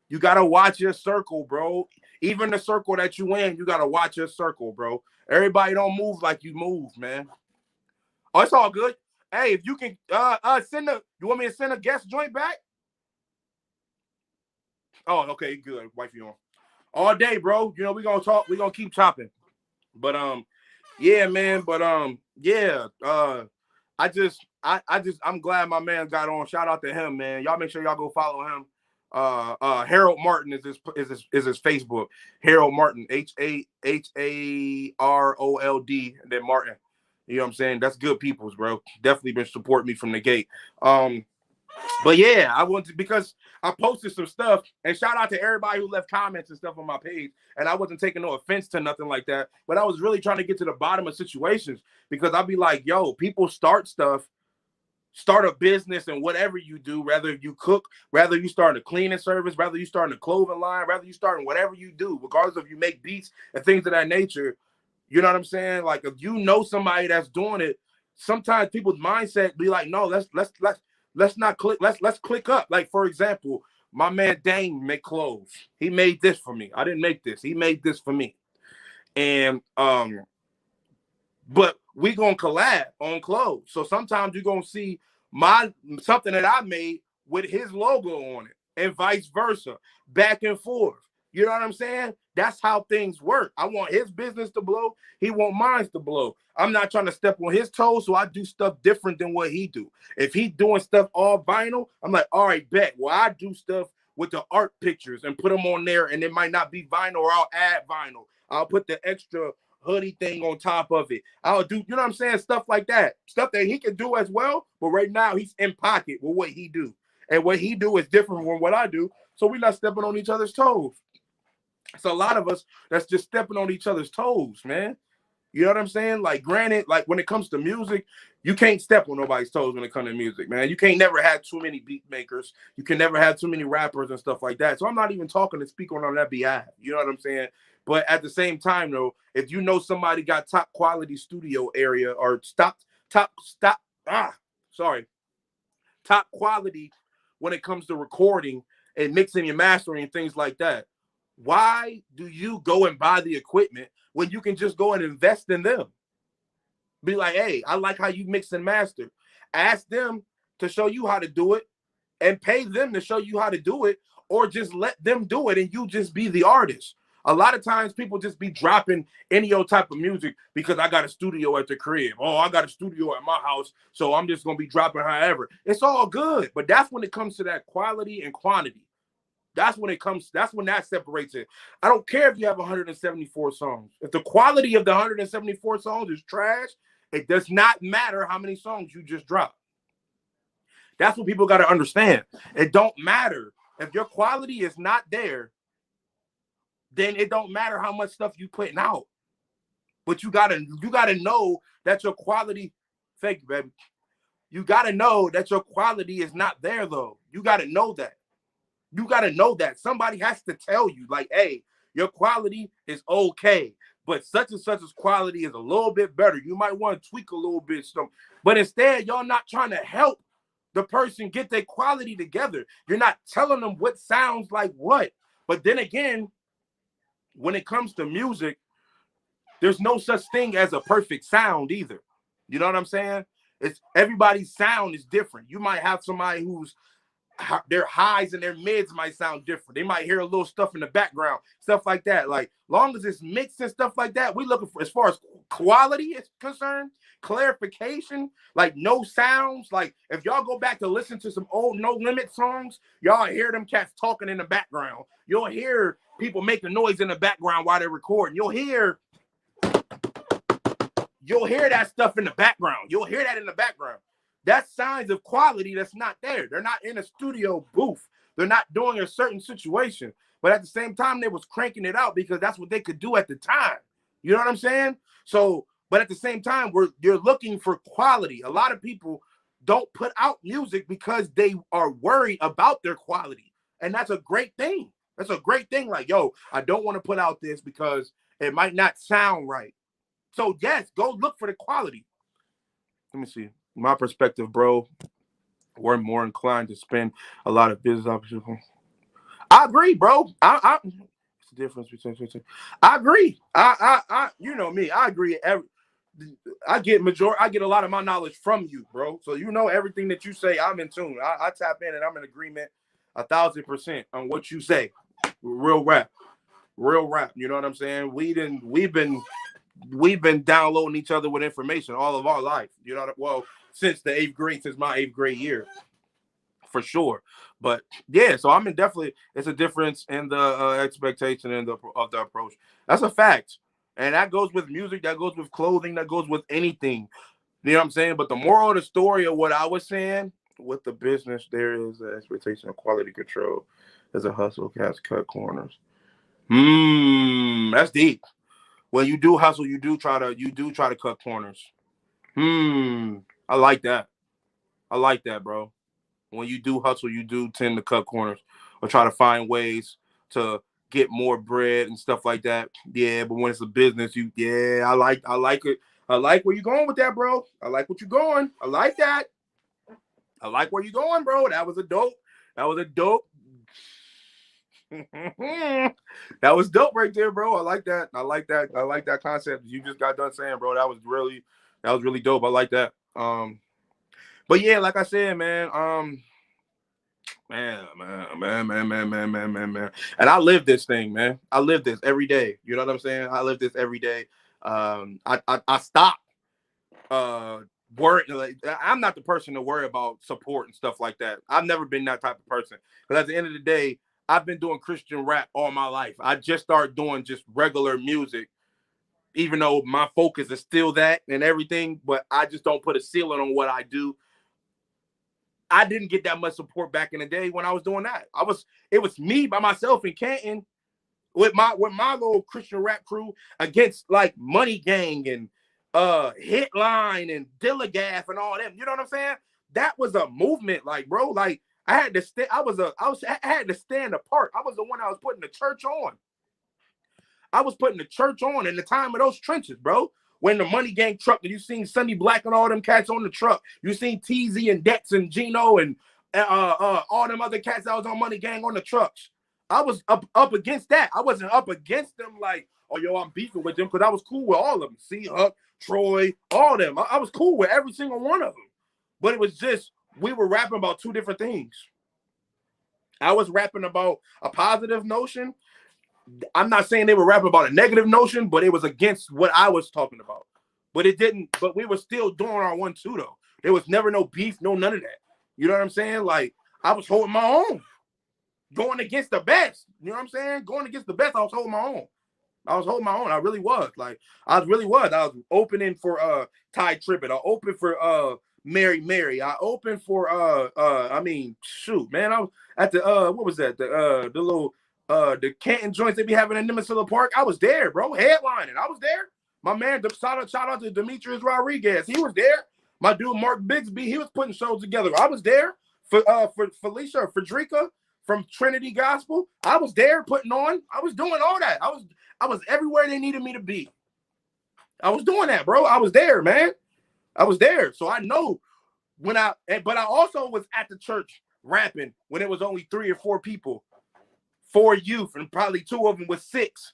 You gotta watch your circle, bro. Even the circle that you in, you gotta watch your circle, bro. Everybody don't move like you move, man. Oh, it's all good. Hey, if you can you want me to send a guest joint back? Oh, okay, good. Wifey on. All day, bro. You know, we're gonna talk, we're gonna keep chopping. But yeah, man, but yeah, I'm glad my man got on. Shout out to him, man. Y'all make sure y'all go follow him. Harold Martin is his Facebook. Harold Martin, HAROLD, and then Martin. You know what I'm saying? That's good peoples, bro. Definitely been supporting me from the gate. But yeah, I wanted to, because I posted some stuff, and shout out to everybody who left comments and stuff on my page. And I wasn't taking no offense to nothing like that, but I was really trying to get to the bottom of situations, because I'd be like, yo, people start a business and whatever you do, whether you cook, whether you start a cleaning service, whether you start a clothing line, whether you start whatever you do, regardless if you make beats and things of that nature. You know what I'm saying? Like, if you know somebody that's doing it, sometimes people's mindset be like, no, let's not click. Let's click up. Like, for example, my man Dane make clothes. He made this for me. I didn't make this. He made this for me. And but we gonna collab on clothes. So sometimes you're gonna see something that I made with his logo on it, and vice versa, back and forth. You know what I'm saying? That's how things work. I want his business to blow. He want mine to blow. I'm not trying to step on his toes, so I do stuff different than what he do. If he doing stuff all vinyl, I'm like, all right, bet. Well, I do stuff with the art pictures and put them on there, and it might not be vinyl, or I'll add vinyl. I'll put the extra hoodie thing on top of it. I'll do, you know what I'm saying? Stuff like that. Stuff that he can do as well, but right now he's in pocket with what he do. And what he do is different from what I do. So we're not stepping on each other's toes. It's a lot of us that's just stepping on each other's toes, man. You know what I'm saying? Like, granted, like when it comes to music, you can't step on nobody's toes when it comes to music, man. You can't never have too many beat makers. You can never have too many rappers and stuff like that. So I'm not even talking to speak on that behalf. You know what I'm saying? But at the same time, though, if you know somebody got top quality studio area or top quality when it comes to recording and mixing and mastering and things like that, why do you go and buy the equipment when you can just go and invest in them? Be like, hey, I like how you mix and master. Ask them to show you how to do it and pay them to show you how to do it, or just let them do it and you just be the artist. A lot of times people just be dropping any old type of music because I got a studio at the crib. Oh, I got a studio at my house, so I'm just going to be dropping however. It's all good, but that's when it comes to that quality and quantity. That's when that separates it. I don't care if you have 174 songs. If the quality of the 174 songs is trash, it does not matter how many songs you just dropped. That's what people got to understand. It don't matter. If your quality is not there, then it don't matter how much stuff you putting out. But you gotta know that your quality, thank you, baby. You gotta know that your quality is not there, though. You gotta know that. You got to know that. Somebody has to tell you, like, hey, your quality is okay, but such and such's quality is a little bit better. You might want to tweak a little bit. But instead, y'all not trying to help the person get their quality together. You're not telling them what sounds like what. But then again, when it comes to music, there's no such thing as a perfect sound either. You know what I'm saying? It's everybody's sound is different. You might have somebody who's their highs and their mids might sound different. They might hear a little stuff in the background, stuff like that. Like, long as it's mixed and stuff like that, we looking for, as far as quality is concerned, clarification, like no sounds. Like, if y'all go back to listen to some old No Limit songs, y'all hear them cats talking in the background. You'll hear people making noise in the background while they're recording. You'll hear that stuff in the background. You'll hear that in the background. That's signs of quality that's not there. They're not in a studio booth. They're not doing a certain situation. But at the same time, they was cranking it out because that's what they could do at the time. You know what I'm saying? So, but at the same time, you're looking for quality. A lot of people don't put out music because they are worried about their quality. And that's a great thing. That's a great thing. Like, yo, I don't want to put out this because it might not sound right. So, yes, go look for the quality. Let me see. My perspective, bro, we're more inclined to spend a lot of business opportunities. I agree, bro. What's the difference between? I agree. You know me. I agree. I get a lot of my knowledge from you, bro. So you know everything that you say. I'm in tune. I tap in and I'm in agreement 1,000% on what you say. Real rap. You know what I'm saying? We've been downloading each other with information all of our life. You know, well, since my 8th grade year, for sure. But yeah, so definitely, it's a difference in the expectation and of the approach. That's a fact, and that goes with music, that goes with clothing, that goes with anything. You know what I'm saying? But the moral of the story of what I was saying with the business, there is an expectation of quality control. There's a hustle, cats cut corners. That's deep. When you do hustle, you do try to cut corners. I like that. I like that, bro. When you do hustle, you do tend to cut corners or try to find ways to get more bread and stuff like that. Yeah, but when it's a business, I like it. I like where you're going with that, bro. I like what you're going. I like that. I like where you're going, bro. That was a dope. That was dope right there, bro. I like that. I like that concept you just got done saying, bro. That was really dope. I like that. But yeah, like I said, man, man. And I live this thing, man. I live this every day. You know what I'm saying? I live this every day. I stop worry. Like, I'm not the person to worry about support and stuff like that. I've never been that type of person. Because at the end of the day, I've been doing Christian rap all my life. I just started doing just regular music, even though my focus is still that and everything. But I just don't put a ceiling on what I do. I didn't get that much support back in the day when I was doing that. It was me by myself in Canton with my little Christian rap crew against like Money Gang and Hitline and Dillagaff and all them. You know what I'm saying? That was a movement, like, bro. Like, I had to stay. I had to stand apart. I was the one that was putting the church on. I was putting the church on in the time of those trenches, bro. When the Money Gang truck, you seen Sonny Black and all them cats on the truck. You seen TZ and Dex and Gino and all them other cats that was on Money Gang on the trucks. I was up against that. I wasn't up against them like, oh, yo, I'm beefing with them, because I was cool with all of them. C-Huck, Troy, all of them. I was cool with every single one of them. But it was just, we were rapping about two different things. I was rapping about a positive notion. I'm not saying they were rapping about a negative notion, but it was against what I was talking about. But we were still doing our 1-2 though. There was never no beef, no none of that. You know what I'm saying? Like, I was holding my own. Going against the best. You know what I'm saying? Going against the best, I was holding my own. I really was. Like, I was opening for Ty Tribbett. I opened for Mary. I opened for I was at the what was that? The little the Canton joints they be having in Nemesis Park. I was there, bro. Headlining. I was there. My man, shout out to Demetrius Rodriguez. He was there. My dude Mark Bigsby, he was putting shows together. I was there for Felicia Frederica from Trinity Gospel. I was there putting on. I was doing all that. I was everywhere they needed me to be. I was doing that, bro. I was there, man. I was there. So I know but I also was at the church rapping when it was only 3 or 4 people, 4 youth, and probably 2 of them was 6.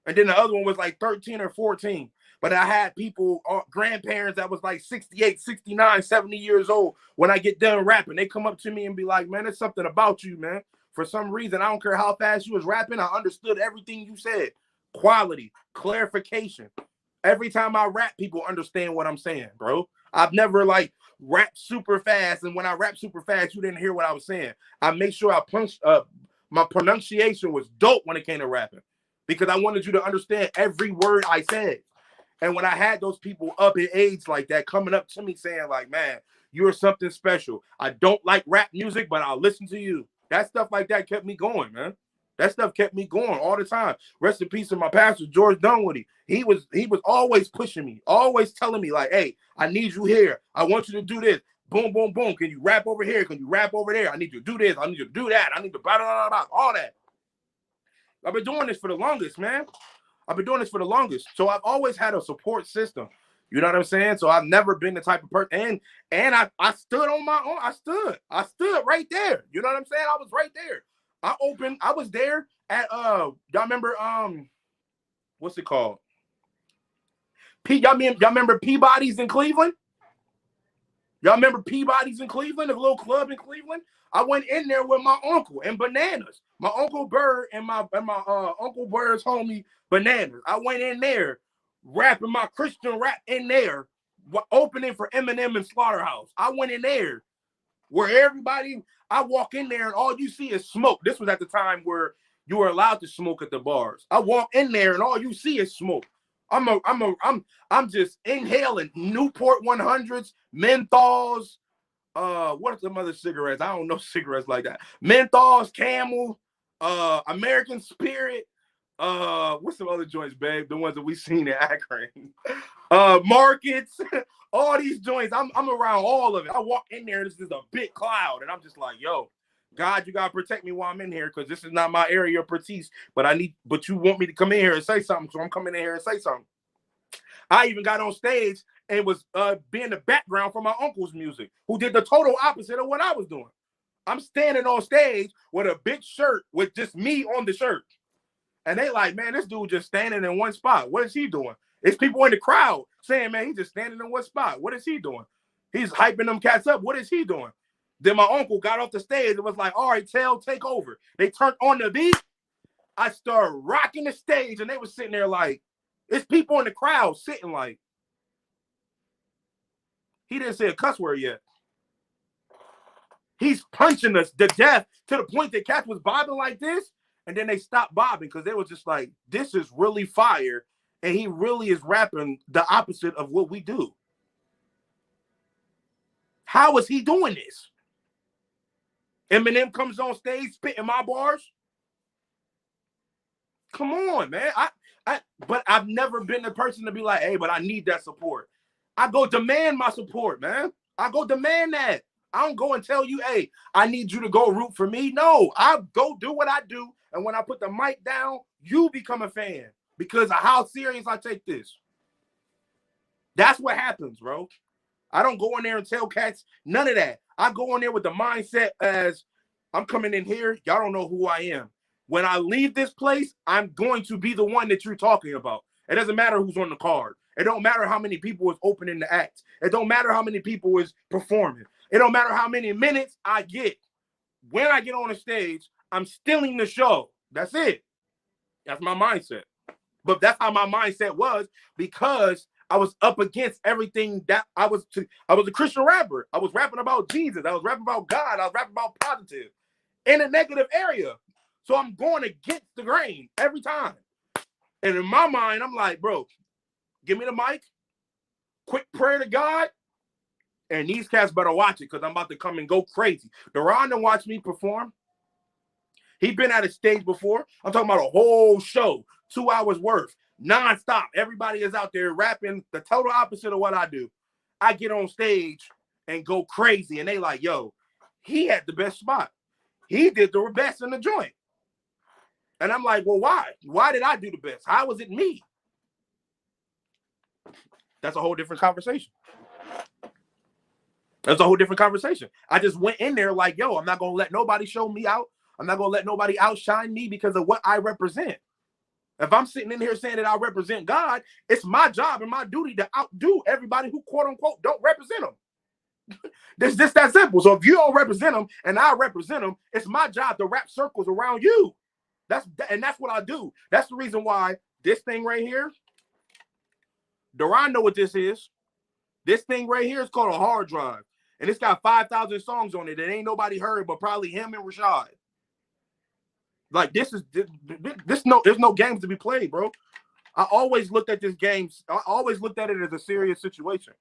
And then the other one was like 13 or 14. But I had people, grandparents that was like 68, 69, 70 years old. When I get done rapping, they come up to me and be like, man, there's something about you, man. For some reason, I don't care how fast you was rapping, I understood everything you said. Quality, clarification. Every time I rap, people understand what I'm saying, bro. I've never like rapped super fast, and when I rap super fast, you didn't hear what I was saying. I make sure my pronunciation was dope when it came to rapping, because I wanted you to understand every word I said. And when I had those people up in age like that coming up to me saying like, man, you're something special. I don't like rap music, but I'll listen to you. That stuff like that kept me going, man. That stuff kept me going all the time. Rest in peace to my pastor, George Dunwoody. He was always pushing me, always telling me like, hey, I need you here. I want you to do this. Boom, boom, boom. Can you rap over here? Can you rap over there? I need you to do this. I need you to do that. I need to blah, blah, blah, blah, all that. I've been doing this for the longest, man. So I've always had a support system. You know what I'm saying? So I've never been the type of person. And I stood on my own. I stood right there. You know what I'm saying? I was right there. I was there at y'all remember what's it called? Y'all remember Peabody's in Cleveland? Y'all remember Peabody's in Cleveland, the little club in Cleveland? I went in there with my uncle and Bananas. My Uncle Bird and my Uncle Bird's homie Bananas. I went in there rapping my Christian rap in there, opening for Eminem and Slaughterhouse. I went in there where everybody, I walk in there and all you see is smoke. This was at the time where you were allowed to smoke at the bars. I walk in there and all you see is smoke. I'm just inhaling Newport 100s, menthols. What are some other cigarettes? I don't know cigarettes like that. Menthols, Camel, American Spirit. What's some other joints, babe? The ones that we seen in Akron. Markets, all these joints. I'm around all of it. I walk in there, this is a big cloud, and I'm just like, yo, God, you gotta protect me while I'm in here, because this is not my area of expertise. But you want me to come in here and say something, so I'm coming in here and say something. I even got on stage and was being the background for my uncle's music, who did the total opposite of what I was doing. I'm standing on stage with a big shirt with just me on the shirt. And they like, man, this dude just standing in one spot. What is he doing? It's people in the crowd saying, man, he's just standing in one spot. What is he doing? He's hyping them cats up. What is he doing? Then my uncle got off the stage and was like, all right, take over. They turned on the beat. I started rocking the stage, and they were sitting there like, it's people in the crowd sitting like, he didn't say a cuss word yet. He's punching us to death to the point that cats was bobbing like this, and then they stopped bobbing because they was just like, this is really fire, and he really is rapping the opposite of what we do. How is he doing this? Eminem comes on stage spitting my bars. Come on, man. But I've never been the person to be like, hey, but I need that support. I go demand my support, man. I go demand that. I don't go and tell you, hey, I need you to go root for me. No, I go do what I do. And when I put the mic down, you become a fan because of how serious I take this. That's what happens, bro. I don't go in there and tell cats none of that. I go in there with the mindset as I'm coming in here. Y'all don't know who I am. When I leave this place, I'm going to be the one that you're talking about. It doesn't matter who's on the card. It don't matter how many people is opening the act. It don't matter how many people is performing. It don't matter how many minutes I get. When I get on the stage, I'm stealing the show. That's it. That's my mindset. But that's how my mindset was because I was up against everything that I was a Christian rapper. I was rapping about Jesus. I was rapping about God. I was rapping about positive in a negative area. So I'm going against the grain every time. And in my mind, I'm like, bro, give me the mic, quick prayer to God, and these cats better watch it because I'm about to come and go crazy. Deron done watched me perform. He been at a stage before. I'm talking about a whole show, 2 hours worth, nonstop. Everybody is out there rapping the total opposite of what I do. I get on stage and go crazy, and they like, yo, he had the best spot. He did the best in the joint. And I'm like, well, why? Why did I do the best? How was it me? That's a whole different conversation. That's a whole different conversation. I just went in there like, yo, I'm not going to let nobody show me out. I'm not going to let nobody outshine me because of what I represent. If I'm sitting in here saying that I represent God, it's my job and my duty to outdo everybody who, quote unquote, don't represent him. It's just that simple. So if you don't represent them and I represent them, it's my job to wrap circles around you. That's what I do. That's the reason why this thing right here, Deron know what this is. This thing right here is called a hard drive. And it's got 5,000 songs on it that ain't nobody heard but probably him and Rashad. Like there's no games to be played, bro. I always looked at this game. I always looked at it as a serious situation.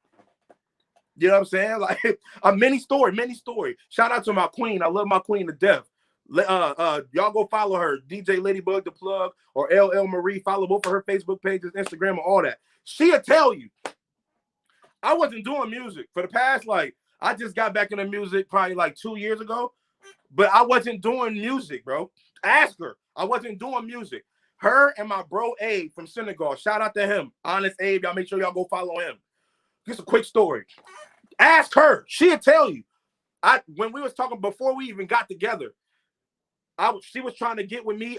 You know what I'm saying? Like a mini story. Shout out to my queen. I love my queen to death. Y'all go follow her, DJ Ladybug the Plug or LL Marie. Follow both of her Facebook pages, Instagram, and all that. She'll tell you. I wasn't doing music for the past, I just got back into music probably 2 years ago, but I wasn't doing music, bro. Ask her. I wasn't doing music. Her and my bro Abe from Senegal. Shout out to him. Honest Abe. Y'all make sure y'all go follow him. Just a quick story. Ask her. She'll tell you. When we was talking before we even got together, she was trying to get with me.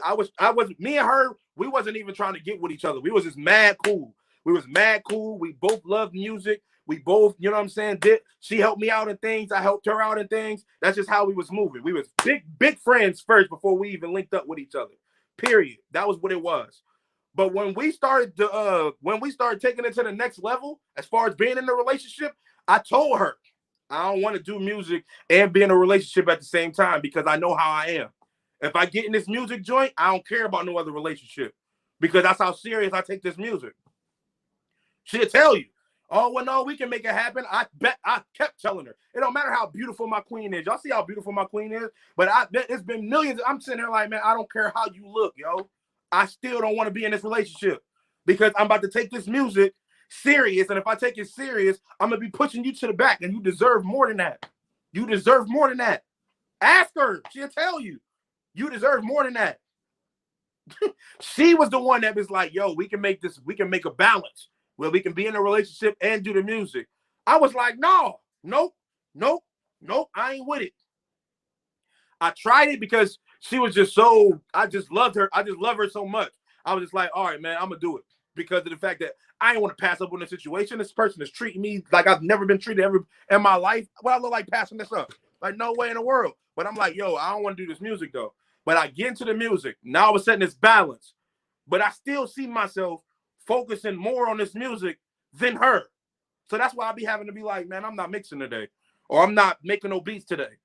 Me and her, we wasn't even trying to get with each other. We was just mad cool. We both loved music. We both, you know what I'm saying? She helped me out in things. I helped her out in things. That's just how we was moving. We was big friends first before we even linked up with each other. Period. That was what it was. But when we started taking it to the next level, as far as being in a relationship, I told her I don't want to do music and be in a relationship at the same time because I know how I am. If I get in this music joint, I don't care about no other relationship because that's how serious I take this music. She'll tell you, oh, well, no, we can make it happen. I kept telling her. It don't matter how beautiful my queen is. Y'all see how beautiful my queen is? But it's been millions. I'm sitting here like, man, I don't care how you look, yo. I still don't want to be in this relationship because I'm about to take this music serious. And if I take it serious, I'm going to be pushing you to the back and you deserve more than that. You deserve more than that. Ask her. She'll tell you. You deserve more than that. She was the one that was like, yo, we can make a balance where we can be in a relationship and do the music. I was like, nope, I ain't with it. I tried it because she was just I just loved her. I just love her so much. I was just like, all right, man, I'm going to do it because of the fact that I didn't want to pass up on the situation. This person is treating me like I've never been treated ever in my life. Well, I look like passing this up. Like, no way in the world. But I'm like, yo, I don't want to do this music, though. But I get into the music. Now all of a sudden it's balance. But I still see myself focusing more on this music than her. So that's why I be having to be like, man, I'm not mixing today. Or I'm not making no beats today.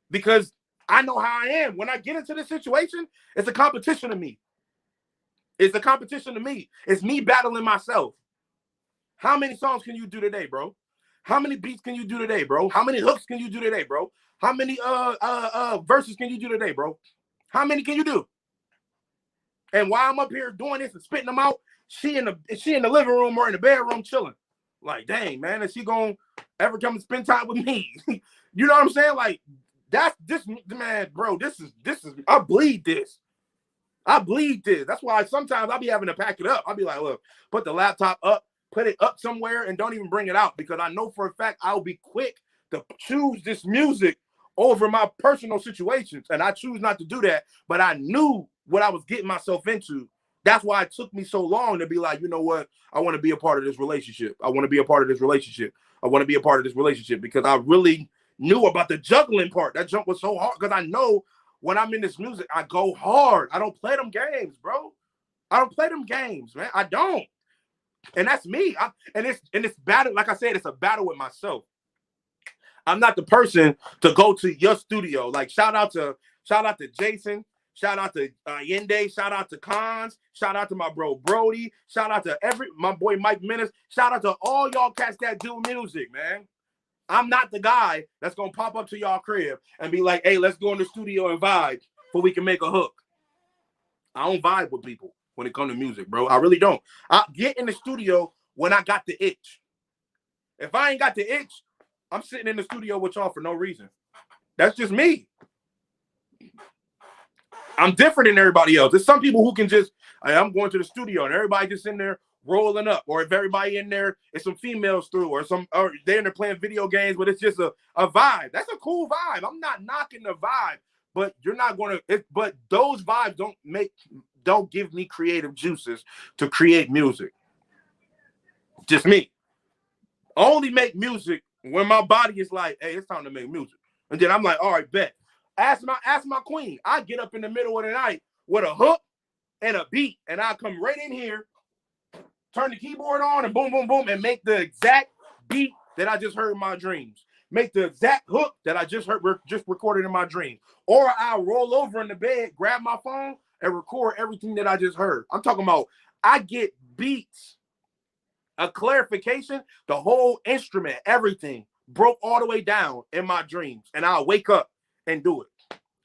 Because I know how I am. When I get into this situation, it's a competition to me. It's a competition to me. It's me battling myself. How many songs can you do today, bro? How many beats can you do today, bro? How many hooks can you do today, bro? How many verses can you do today, bro? How many can you do? And while I'm up here doing this and spitting them out, she in the living room or in the bedroom chilling. Like, dang, man, is she gonna ever come and spend time with me? You know what I'm saying? Like, that's this, man, bro. This is I bleed this. I bleed this. That's why sometimes I'll be having to pack it up. I'll be like, look, put the laptop up, put it up somewhere, and don't even bring it out, because I know for a fact I'll be quick to choose this music over my personal situations. And I choose not to do that, but I knew what I was getting myself into. That's why it took me so long to be like, you know what? I want to be a part of this relationship. I want to be a part of this relationship. I want to be a part of this relationship, because I really knew about the juggling part. That jump was so hard, because I know when I'm in this music, I go hard. I don't play them games, bro. I don't play them games, man. I don't. And that's me. And it's battle. Like I said, it's a battle with myself. I'm not the person to go to your studio. Like, shout out to Jason. Shout out to Yende. Shout out to Cons. Shout out to my bro Brody. Shout out to my boy Mike Menace. Shout out to all y'all cats that do music, man. I'm not the guy that's gonna pop up to y'all crib and be like, hey, let's go in the studio and vibe so we can make a hook. I don't vibe with people when it comes to music, bro. I really don't. I get in the studio when I got the itch. If I ain't got the itch, I'm sitting in the studio with y'all for no reason. That's just me. I'm different than everybody else. There's some people who can just, hey, I'm going to the studio and everybody just in there rolling up, or if everybody in there is some females through, or they're in there playing video games, but it's just a vibe. That's a cool vibe. I'm not knocking the vibe, but you're not going to, but those vibes don't give me creative juices to create music. Just me. Only make music when my body is like, hey, it's time to make music. And then I'm like, all right, bet. Ask my queen. I get up in the middle of the night with a hook and a beat, and I come right in here, turn the keyboard on, and boom, boom, boom, and make the exact beat that I just heard in my dreams. Make the exact hook that I just recorded in my dreams. Or I'll roll over in the bed, grab my phone, and record everything that I just heard. I'm talking about, I get beats, a clarification, the whole instrument, everything broke all the way down in my dreams, and I'll wake up and do it.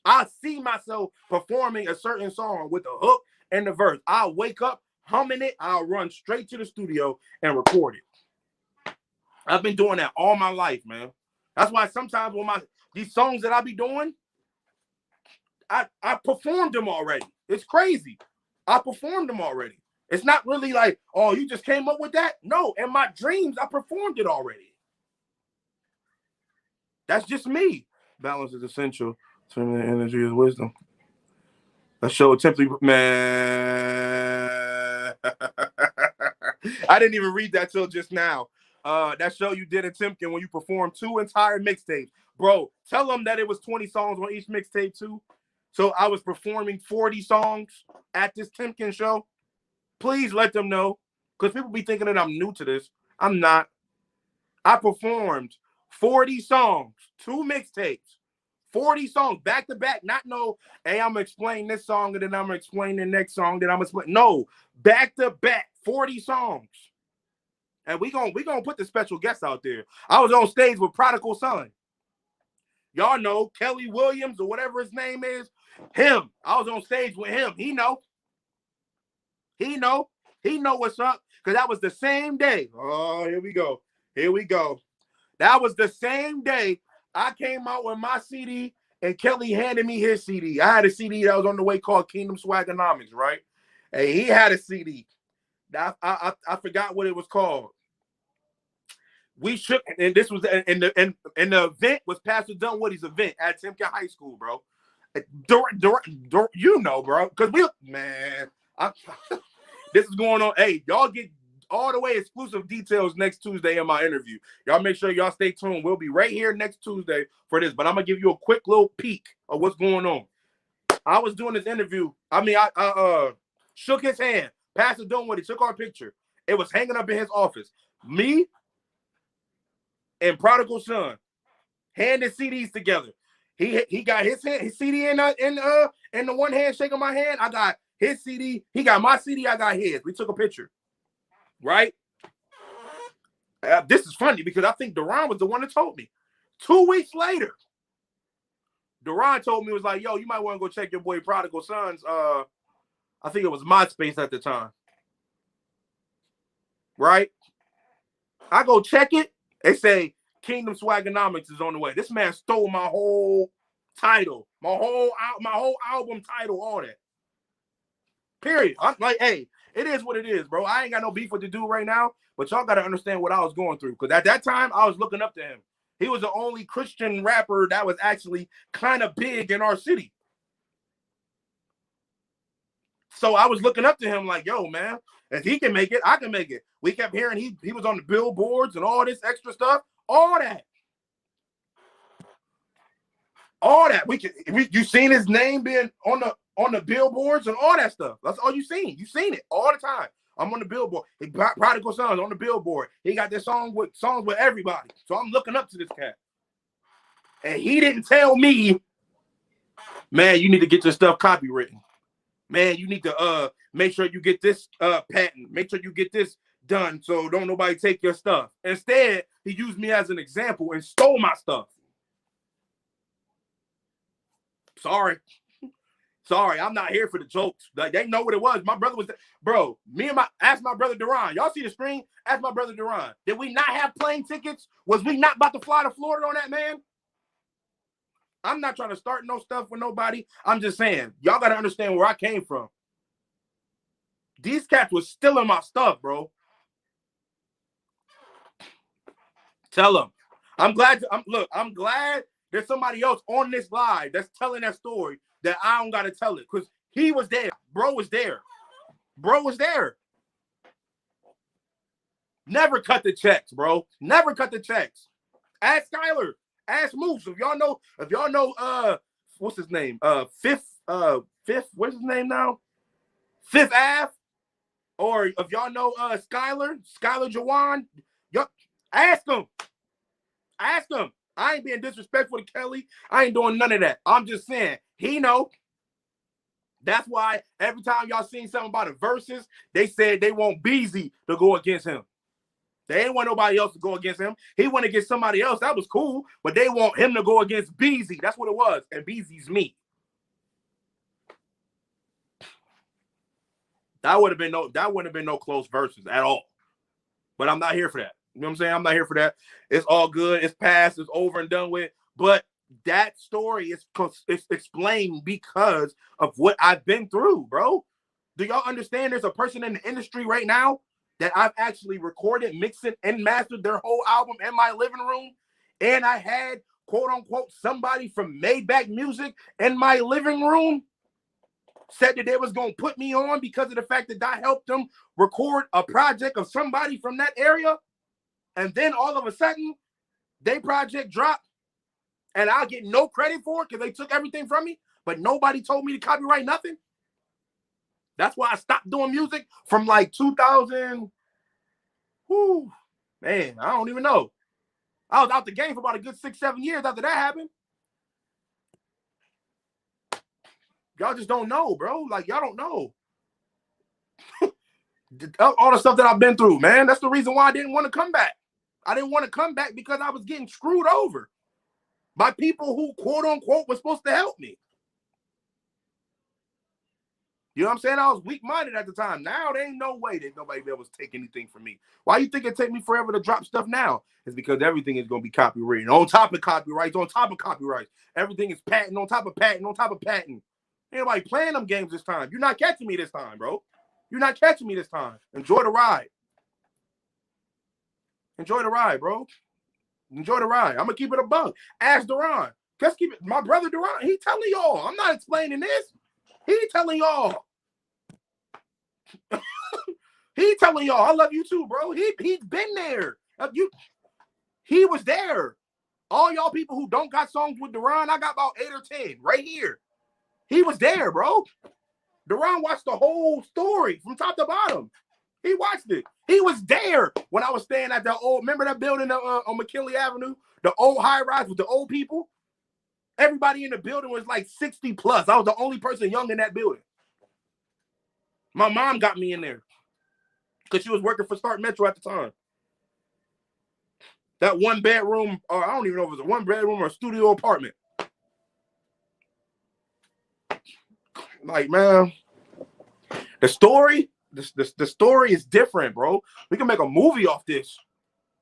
I see myself performing a certain song with the hook and the verse. I'll wake up, humming it, I'll run straight to the studio and record it. I've been doing that all my life, man. That's why sometimes when these songs that I be doing, I performed them already. It's crazy. I performed them already. It's not really like, oh, you just came up with that. No, in my dreams, I performed it already. That's just me. Balance is essential. Feminine energy is wisdom. A show attempting, man. I didn't even read that till just now. That show you did in Timken when you performed 2 entire mixtapes. Bro, tell them that it was 20 songs on each mixtape too. So I was performing 40 songs at this Timken show. Please let them know, because people be thinking that I'm new to this. I'm not. I performed 40 songs, 2 mixtapes, 40 songs back to back. Not no, hey, I'm gonna explain this song and then I'm gonna explain the next song. Then I'm gonna explain. No, back to back, 40 songs. And we gonna put the special guests out there. I was on stage with Prodigal Son. Y'all know Kelly Williams or whatever his name is. Him. I was on stage with him. He know what's up. Because that was the same day. Oh, here we go. That was the same day I came out with my CD and Kelly handed me his CD. I had a CD that was on the way called Kingdom Swaganomics, right? And he had a CD. I forgot what it was called. We shook, and this was in the event was Pastor Dunwoody's event at Timken High School, bro. You know, bro, because this is going on. Hey, y'all get all the way exclusive details next Tuesday in my interview. Y'all make sure y'all stay tuned. We'll be right here next Tuesday for this, but I'm gonna give you a quick little peek of what's going on. I was doing this interview. I shook his hand. Pastor Dunwoody took our picture. It was hanging up in his office. Me and Prodigal Son handed CDs together. He got his CD in the one hand, shaking my hand. I got his CD. He got my CD. I got his. We took a picture, right? This is funny because I think Duran was the one that told me. 2 weeks later, Duran told me, was like, yo, you might want to go check your boy Prodigal Sons. I think it was MySpace at the time. Right? I go check it. They say Kingdom Swagonomics is on the way. This man stole my whole title, my whole album title, all that. Period. I'm like, hey, it is what it is, bro. I ain't got no beef with the dude right now, but y'all got to understand what I was going through. Because at that time, I was looking up to him. He was the only Christian rapper that was actually kind of big in our city. So I was looking up to him like, yo, man, if he can make it, I can make it. We kept hearing he was on the billboards and all this extra stuff. All that. You seen his name being on the billboards and all that stuff. That's all you seen. You seen it all the time. I'm on the billboard. Prodigal Sons on the billboard. He got this songs with everybody. So I'm looking up to this cat. And he didn't tell me, man, you need to get your stuff copywritten. Man, you need to make sure you get this patent. Make sure you get this done so don't nobody take your stuff. Instead, he used me as an example and stole my stuff. Sorry, I'm not here for the jokes. Like, they know what it was. My brother was there. Bro, ask my brother Duran. Y'all see the screen? Ask my brother Duran. Did we not have plane tickets? Was we not about to fly to Florida on that, man? I'm not trying to start no stuff with nobody. I'm just saying, y'all got to understand where I came from. These cats was stealing my stuff, bro. Tell them. I'm glad there's somebody else on this live that's telling that story that I don't got to tell it because he was there. Bro was there. Never cut the checks, bro. Never cut the checks. Ask Skyler. Ask Moose. If y'all know, what's his name? Fifth, what's his name now? Fifth Ave. Or if y'all know Skyler Jawan, ask him. I ain't being disrespectful to Kelly. I ain't doing none of that. I'm just saying, he know. That's why every time y'all seen something about a versus, they said they want Beezy to go against him. They ain't want nobody else to go against him. He went against somebody else. That was cool, but they want him to go against Beezy. That's what it was, and Beezy's me. That wouldn't have been no close versus at all. But I'm not here for that. You know what I'm saying? I'm not here for that. It's all good. It's past. It's over and done with. But that story is explained because of what I've been through, bro. Do y'all understand there's a person in the industry right now that I've actually recorded, mixed, and mastered their whole album in my living room? And I had, quote unquote, somebody from Maybach Music in my living room said that they was going to put me on because of the fact that I helped them record a project of somebody from that area. And then all of a sudden, their project dropped and I'll get no credit for it because they took everything from me, but nobody told me to copyright nothing. That's why I stopped doing music from like 2000. Man, I don't even know. I was out the game for about a good 6-7 years after that happened. Y'all just don't know, bro. Like, y'all don't know. All the stuff that I've been through, man. That's the reason why I didn't want to come back. I didn't want to come back because I was getting screwed over by people who, quote unquote, were supposed to help me. You know what I'm saying? I was weak-minded at the time. Now there ain't no way that nobody else take anything from me. Why you think it take me forever to drop stuff now? It's because everything is going to be copyrighted. On top of copyrights, Everything is patent on top of patent on top of patent. Ain't nobody playing them games this time. You're not catching me this time, bro. You're not catching me this time. Enjoy the ride. Enjoy the ride, bro. Enjoy the ride. I'm going to keep it a bug. Ask Duran. Just keep it. My brother Duran, he telling y'all. I'm not explaining this. He telling y'all. He telling y'all. I love you too, bro. He's been there. He was there. All y'all people who don't got songs with Duran, I got about 8 or 10 right here. He was there, bro. Duran watched the whole story from top to bottom. He watched it. He was there when I was staying at the old, remember that building on McKinley Avenue? The old high-rise with the old people? Everybody in the building was like 60 plus. I was the only person young in that building. My mom got me in there because she was working for Start Metro at the time. that 1 bedroom, or I don't even know if it was a 1 bedroom or a studio apartment. Like, man, the story is different, bro. We can make a movie off this.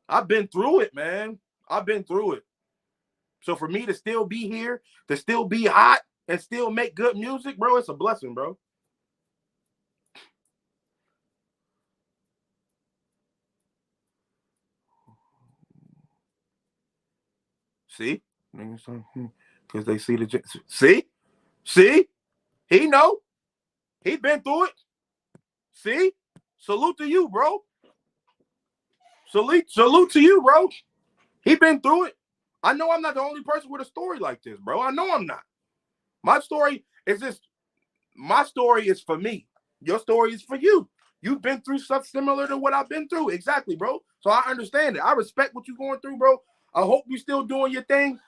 I've been through it, man. I've been through it. So for me to still be here, to still be hot and still make good music, bro, it's a blessing, bro. See? Because they see the... See? He know. He been through it. See? Salute to you, bro. Salute to you, bro. He been through it. I know I'm not the only person with a story like this, bro. I know I'm not. My story is for me. Your story is for you. You've been through stuff similar to what I've been through. Exactly, bro. So I understand it. I respect what you're going through, bro. I hope you're still doing your thing.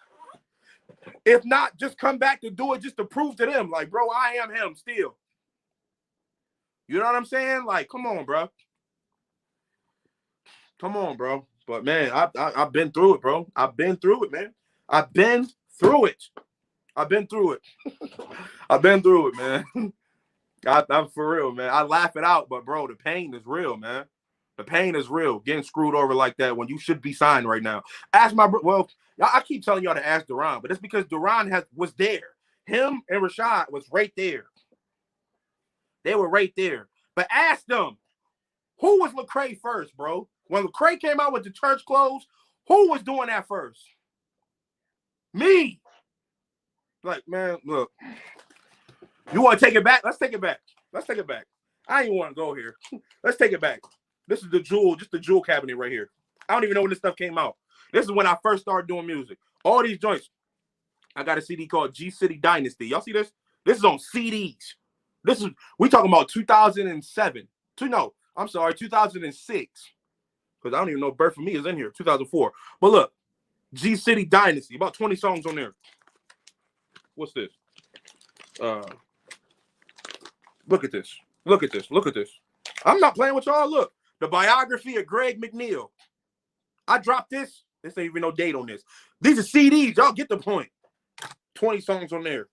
If not, just come back to do it just to prove to them, like, bro, I am him still. You know what I'm saying? Like, come on, bro. Come on, bro. But, man, I've been through it, bro. I've been through it, man. I've been through it. I've been through it. I've been through it, man. I'm for real, man. I laugh it out, but, bro, the pain is real, man. The pain is real. Getting screwed over like that when you should be signed right now. Ask my well, I keep telling y'all to ask Duran, but it's because Duran was there. Him and Rashad was right there. They were right there. But ask them, who was Lecrae first, bro? When Lecrae came out with the church clothes, who was doing that first? Me. Like, man, look. You want to take it back? Let's take it back. Let's take it back. I ain't want to go here. Let's take it back. This is the jewel cabinet right here. I don't even know when this stuff came out. This is when I first started doing music. All these joints. I got a CD called G City Dynasty. Y'all see this? This is on CDs. We talking about 2007. 2006. Because I don't even know Birth for Me is in here. 2004. But look, G City Dynasty. About 20 songs on there. What's this? Look at this. Look at this. Look at this. I'm not playing with y'all. Look. The biography of Greg McNeil. I dropped this. This ain't even no date on this. These are CDs. Y'all get the point. 20 songs on there.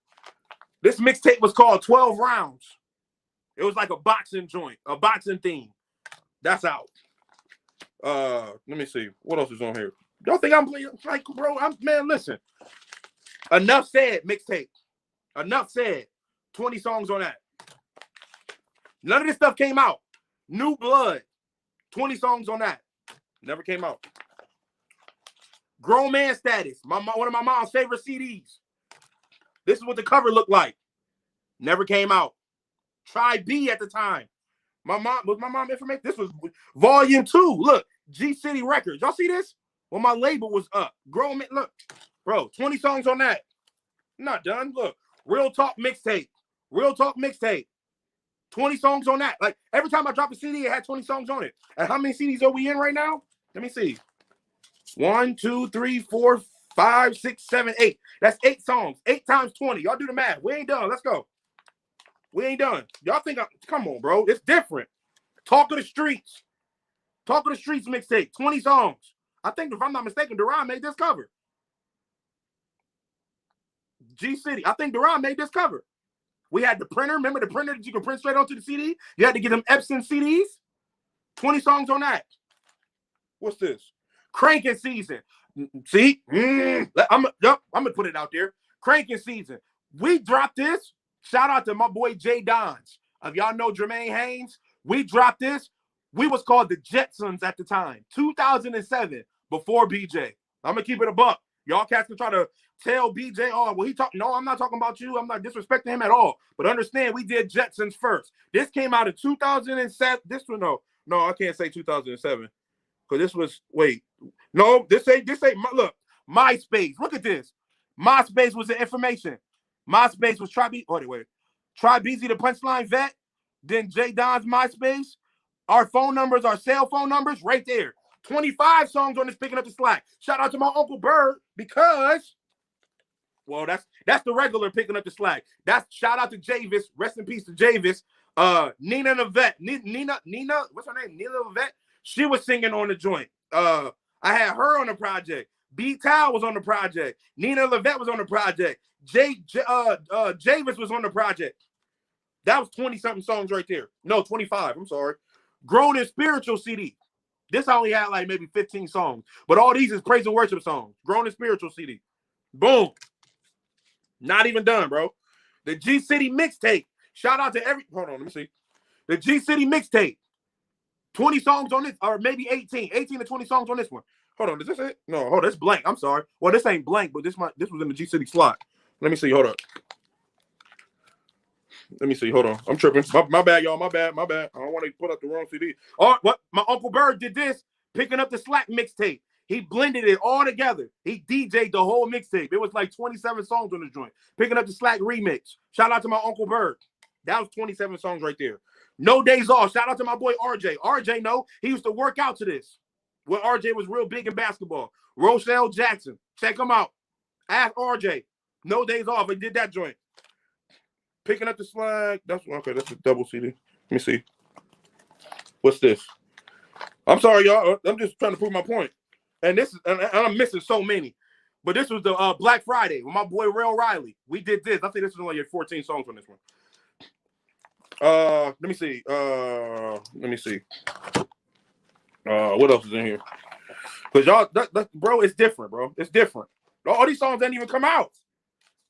This mixtape was called 12 Rounds. It was like a boxing joint, a boxing theme. That's out. Let me see. What else is on here? Y'all think I'm playing? Like, bro, man, listen. Enough Said mixtape. Enough Said. 20 songs on that. None of this stuff came out. New Blood. 20 songs on that. Never came out. Grown Man Status. One of my mom's favorite CDs. This is what the cover looked like. Never came out. Try B at the time. My mom information. This was volume 2. Look, G City Records. Y'all see this? When my label was up. Grown Man. Look, bro, 20 songs on that. I'm not done. Look, Real Talk mixtape. Real Talk mixtape. 20 songs on that. Like, every time I drop a CD, it had 20 songs on it. And how many CDs are we in right now? Let me see. 1, 2, 3, 4, 5, 6, 7, 8. That's 8 songs. 8 times 20. Y'all do the math. We ain't done. Let's go. We ain't done. Y'all think come on, bro. It's different. Talk of the Streets. Talk of the Streets mixtape. 20 songs. I think, if I'm not mistaken, Duran made this cover. G City. I think Duran made this cover. We had the printer. Remember the printer that you can print straight onto the CD? You had to get them Epson CDs. 20 songs on that. What's this? Cranking Season. See? I'm going to put it out there. Cranking Season. We dropped this. Shout out to my boy Jay Dons. If y'all know Jermaine Haynes, we dropped this. We was called the Jetsons at the time. 2007, before BJ. I'm going to keep it a buck. Y'all cats can try to tell BJ, oh, well, no, I'm not talking about you. I'm not disrespecting him at all. But understand, we did Jetsons first. This came out in 2007. This one, no, I can't say 2007. Because this was, this ain't, look, MySpace. Look at this. MySpace was the information. MySpace was Try Beezy the Punchline Vet. Then J Don's MySpace. Our phone numbers, our cell phone numbers, right there. 25 songs on this Picking Up the Slack. Shout out to my Uncle Bird because, well, that's the regular Picking Up the Slack. That's shout out to Javis. Rest in peace to Javis. Nina the Vet. Nina, what's her name? Nina the Vet. She was singing on the joint. I had her on the project. B. Tao was on the project. Nina Levette was on the project. Javis was on the project. That was 20-something songs right there. No, 25. I'm sorry. Grown and Spiritual CD. This only had like maybe 15 songs. But all these is praise and worship songs. Grown and Spiritual CD. Boom. Not even done, bro. The G City mixtape. Shout out to every. Hold on, let me see. The G City mixtape. 20 songs on this, or maybe 18. 18 to 20 songs on this one. Hold on, is this it? No, hold on, that's blank. I'm sorry. Well, this ain't blank, but this was in the G City slot. Let me see. Hold up. Let me see. Hold on. I'm tripping. My bad, y'all. My bad. I don't want to put up the wrong CD. Oh, what? My Uncle Bird did this, picking up the Slack mixtape. He blended it all together. He DJ'd the whole mixtape. It was like 27 songs on the joint. Picking up the Slack remix. Shout out to my Uncle Bird. That was 27 songs right there. No Days Off. Shout out to my boy RJ. RJ, no, he used to work out to this. When RJ was real big in basketball. Rochelle Jackson. Check him out. Ask RJ. No Days Off. He did that joint. Picking up the Slack. That's okay. That's a double CD. Let me see. What's this? I'm sorry, y'all. I'm just trying to prove my point. And this is, and I'm missing so many. But this was the Black Friday with my boy Rail Riley. We did this. I think this was only 14 songs on this one. Let me see. What else is in here? Because y'all, bro, it's different, bro. It's different. All these songs didn't even come out.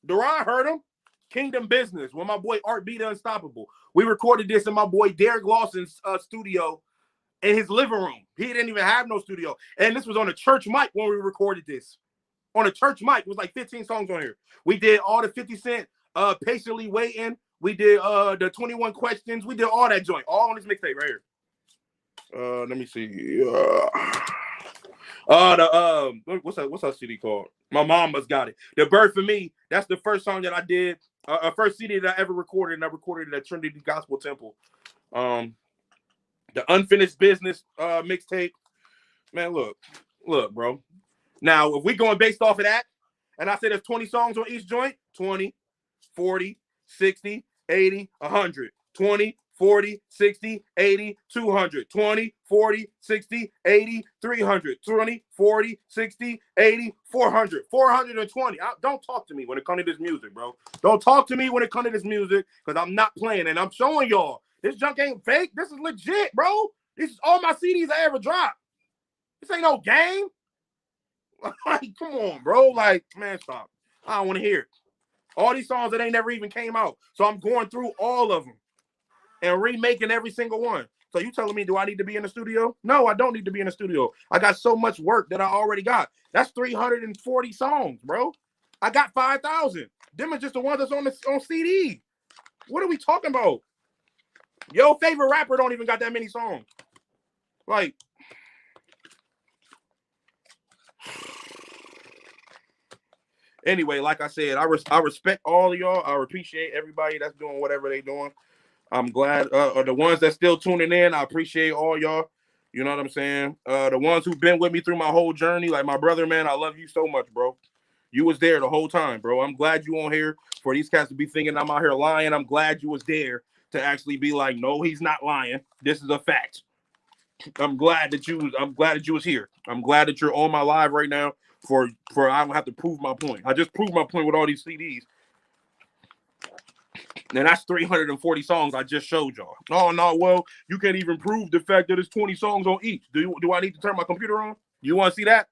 Duran heard them. Kingdom Business with my boy Art B the Unstoppable. We recorded this in my boy Derek Lawson's studio in his living room. He didn't even have no studio. And this was on a church mic when we recorded this. On a church mic. It was like 15 songs on here. We did all the 50 Cent Patiently Waiting. We did the 21 Questions. We did all that joint. All on this mixtape right here. Let me see. What's that CD called? My Mama's Got It. The Bird for Me. That's the first song that I did. First CD that I ever recorded, and I recorded it at Trinity Gospel Temple. The Unfinished Business mixtape. Man, look, bro. Now, if we going based off of that, and I said there's 20 songs on each joint, 20, 40, 60, 80, 100. 20, 40, 60, 80, 200, 20, 40, 60, 80, 300, 20, 40, 60, 80, 400, 420. Don't talk to me when it comes to this music, bro. Don't talk to me when it comes to this music because I'm not playing and I'm showing y'all. This junk ain't fake. This is legit, bro. This is all my CDs I ever dropped. This ain't no game. Like, come on, bro. Like, man, stop. I don't want to hear it. All these songs that ain't never even came out. So I'm going through all of them and remaking every single one. So you telling me, do I need to be in the studio? No, I don't need to be in the studio. I got so much work that I already got. That's 340 songs, bro. I got 5,000. Them are just the ones that's on CD. What are we talking about? Your favorite rapper don't even got that many songs. Like, anyway, like I said, I respect all of y'all. I appreciate everybody that's doing whatever they doing. I'm glad the ones that's still tuning in. I appreciate all y'all. You know what I'm saying? The ones who've been with me through my whole journey, like my brother, man, I love you so much, bro. You was there the whole time, bro. I'm glad you on here. For these cats to be thinking I'm out here lying, I'm glad you was there to actually be like, no, he's not lying. This is a fact. I'm glad that you was here. I'm glad that you're on my live right now. For I don't have to prove my point. I just proved my point with all these CDs. And that's 340 songs I just showed y'all. Oh, no, well, you can't even prove the fact that it's 20 songs on each. Do I need to turn my computer on? You want to see that?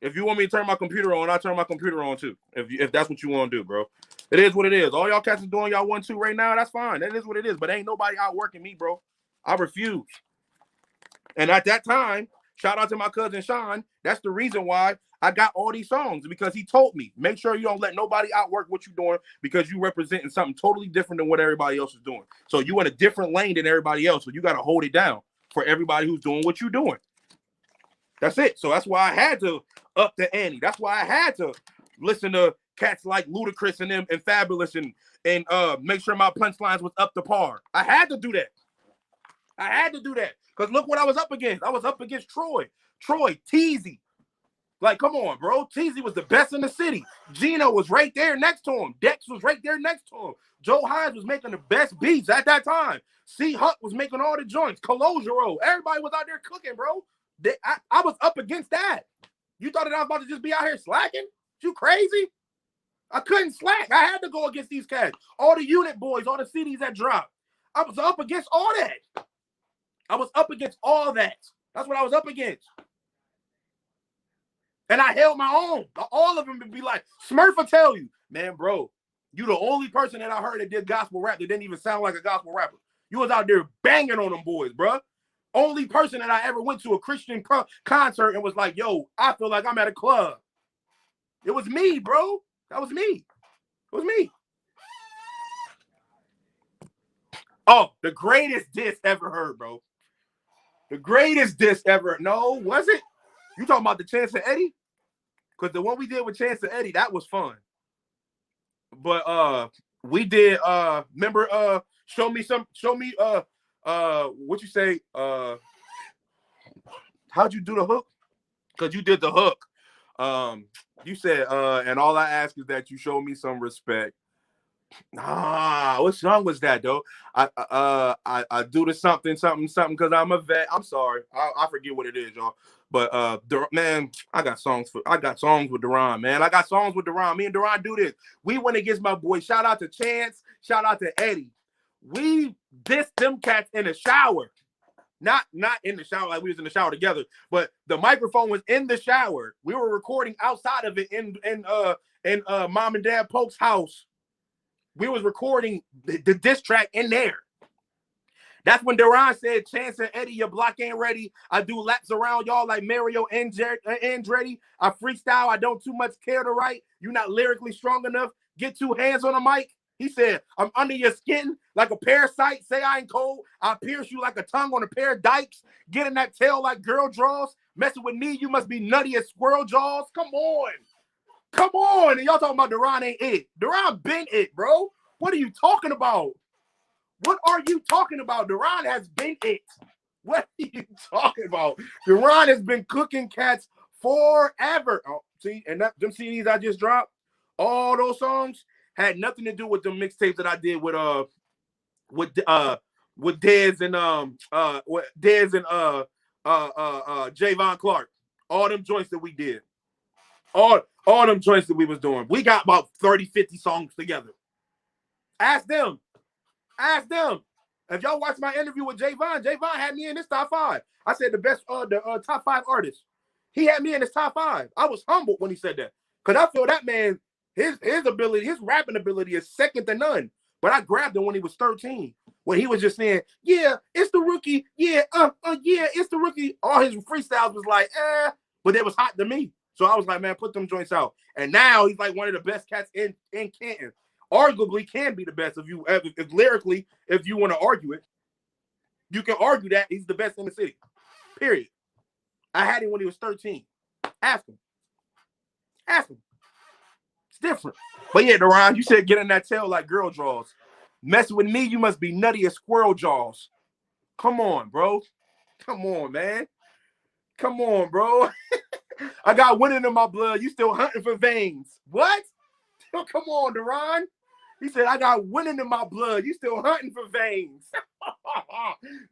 If you want me to turn my computer on, I'll turn my computer on too. If that's what you want to do, bro. It is what it is. All y'all cats is doing y'all 1-2 right now, that's fine. That is what it is. But ain't nobody outworking me, bro. I refuse. And at that time, shout out to my cousin Sean. That's the reason why I got all these songs, because he told me, make sure you don't let nobody outwork what you're doing because you representing something totally different than what everybody else is doing. So you in a different lane than everybody else. So you got to hold it down for everybody who's doing what you're doing. That's it. So that's why I had to up the ante. That's why I had to listen to cats like Ludacris and them and Fabulous and make sure my punchlines was up to par. I had to do that. Because look what I was up against. I was up against Troy, Teezy. Like, come on, bro. Teezy was the best in the city. Gino was right there next to him. Dex was right there next to him. Joe Hines was making the best beats at that time. C. Huck was making all the joints. Calogero. Everybody was out there cooking, bro. I was up against that. You thought that I was about to just be out here slacking? You crazy? I couldn't slack. I had to go against these cats. All the unit boys, all the CDs that dropped. I was up against all that. I was up against all that. That's what I was up against. And I held my own. All of them would be like, Smurf will tell you, man, bro, you the only person that I heard that did gospel rap that didn't even sound like a gospel rapper. You was out there banging on them boys, bro. Only person that I ever went to a Christian concert and was like, yo, I feel like I'm at a club. It was me, bro. That was me. It was me. Oh, the greatest diss ever heard, bro. The greatest diss ever. No, was it? You talking about the Chance and Eddie? Because the one we did with Chance and Eddie, that was fun. But we did remember show me what you say? How'd you do the hook? Because you did the hook. You said and all I ask is that you show me some respect. What song was that though? I do the something because I'm a vet. I'm sorry, I forget what it is, y'all. But man, I got songs with Duran, man. I got songs with Duran. Me and Duran do this. We went against my boy. Shout out to Chance. Shout out to Eddie. We dissed them cats in the shower. Not in the shower like we was in the shower together, but the microphone was in the shower. We were recording outside of it in Mom and Dad Polk's house. We was recording the diss track in there. That's when Duran said, Chance and Eddie, your block ain't ready. I do laps around y'all like Mario Andretti. I freestyle. I don't too much care to write. You're not lyrically strong enough. Get 2 hands on the mic. He said, I'm under your skin like a parasite. Say I ain't cold. I'll pierce you like a tongue on a pair of dikes. Get in that tail like girl draws. Messing with me, you must be nutty as squirrel jaws. Come on. Come on. And y'all talking about Duran ain't it. Duran been it, bro. What are you talking about? What are you talking about? Duran has been it. What are you talking about? Duran has been cooking cats forever. Oh, see, and them CDs I just dropped, all those songs had nothing to do with the mixtapes that I did with Dez and Javon Clark. All them joints that we did. All them joints that we was doing. We got about 30, 50 songs together. Ask them. If y'all watch my interview with Javon had me in his top 5. I said the best, the top 5 artists. He had me in his top 5. I was humbled when he said that. Because I feel that man, his ability, his rapping ability is second to none. But I grabbed him when he was 13. When he was just saying, yeah, it's the rookie. Yeah, yeah, it's the rookie. All his freestyles was like, but it was hot to me. So I was like, man, put them joints out. And now he's like one of the best cats in Canton. Arguably can be the best if lyrically, if you want to argue it. You can argue that he's the best in the city. Period. I had him when he was 13. Ask him. It's different. But yeah, Duran, you said get in that tail like girl draws. Messing with me, you must be nutty as squirrel jaws. Come on, bro. Come on, man. Come on, bro. I got winning in my blood. You still hunting for veins. What? Come on, Duran. He said, I got winning in my blood. You still hunting for veins.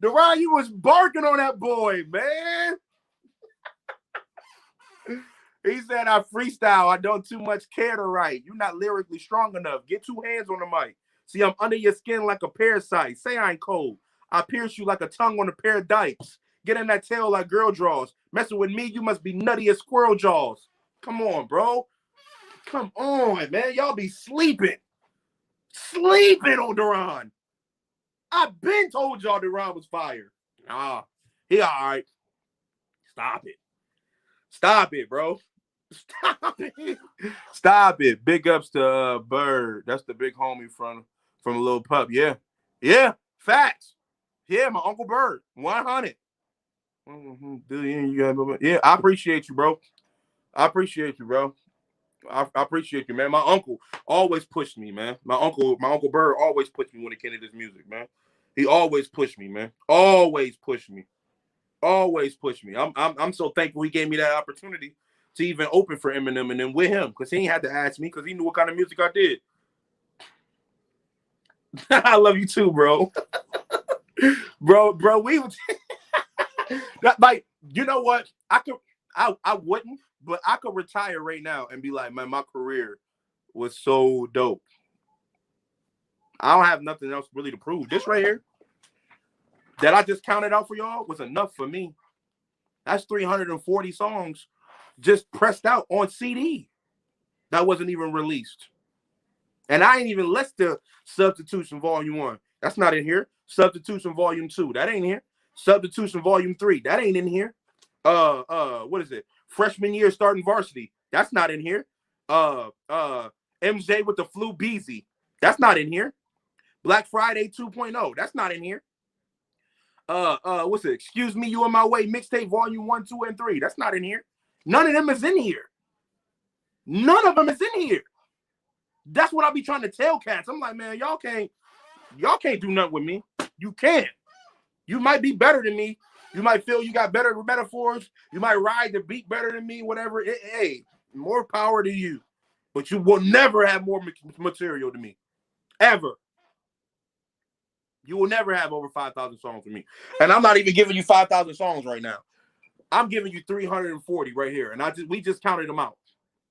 Duran, you was barking on that boy, man. He said, I freestyle. I don't too much care to write. You're not lyrically strong enough. Get 2 hands on the mic. See, I'm under your skin like a parasite. Say I ain't cold. I pierce you like a tongue on a pair of dikes. Get in that tail like girl draws. Messing with me, you must be nutty as squirrel jaws. Come on, bro. Come on, man. Y'all be sleeping. Sleeping on Duran. I've been told y'all Duran was fire. He all right. Stop it, bro. Stop it. Big ups to Bird. That's the big homie from Lil Pup. Yeah. Facts. Yeah, my Uncle Bird. 100. Yeah, I appreciate you, bro. I appreciate you, man. My uncle always pushed me, man. My uncle Bird always pushed me when it came to this music, man. He always pushed me, man. Always pushed me. I'm so thankful he gave me that opportunity to even open for Eminem and then with him, because he ain't had to ask me, because he knew what kind of music I did. I love you too, bro. bro, we like You know what? I wouldn't, but I could retire right now and be like, man, my career was so dope. I don't have nothing else really to prove. This right here that I just counted out for y'all was enough for me. That's 340 songs just pressed out on CD that wasn't even released. And I ain't even list the Substitution Volume 1. That's not in here. Substitution Volume 2. That ain't here. Substitution Volume 3. That ain't in here. What is it? Freshman year starting varsity. That's not in here. MJ with the flu Beezy. That's not in here. Black Friday 2.0. That's not in here. What's it? Excuse Me, You In My Way mixtape Volume 1, 2, and 3. That's not in here. None of them is in here. None of them is in here. That's what I be trying to tell cats. I'm like, man, y'all can't do nothing with me. You can't. You might be better than me. You might feel you got better metaphors. You might ride the beat better than me, whatever. Hey, more power to you. But you will never have more material than me. Ever. You will never have over 5,000 songs from me. And I'm not even giving you 5,000 songs right now. I'm giving you 340 right here. And we just counted them out.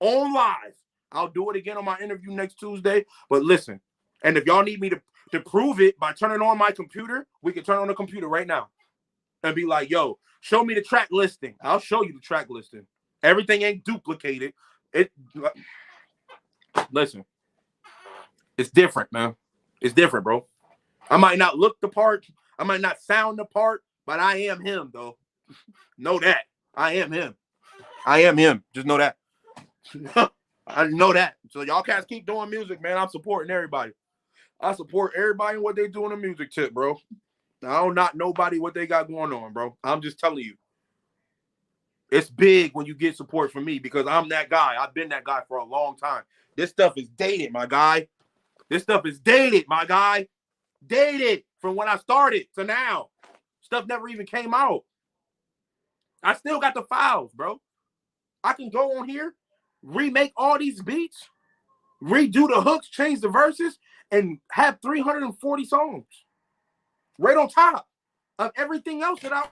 On live. I'll do it again on my interview next Tuesday. But listen, and if y'all need me to prove it by turning on my computer, we can turn on the computer right now and be like, yo, show me the track listing. I'll show you the track listing. Everything ain't duplicated. Listen, it's different, man. It's different, bro. I might not look the part. I might not sound the part, but I am him, though. Know that. I am him. I am him. Just know that. I know that. So y'all cats keep doing music, man. I'm supporting everybody. I support everybody in what they do in the music tip, bro. I don't knock nobody what they got going on, bro. I'm just telling you. It's big when you get support from me because I'm that guy. I've been that guy for a long time. This stuff is dated, my guy. This stuff is dated, my guy. Dated from when I started to now. Stuff never even came out. I still got the files, bro. I can go on here, remake all these beats, redo the hooks, change the verses, and have 340 songs right on top of everything else that I.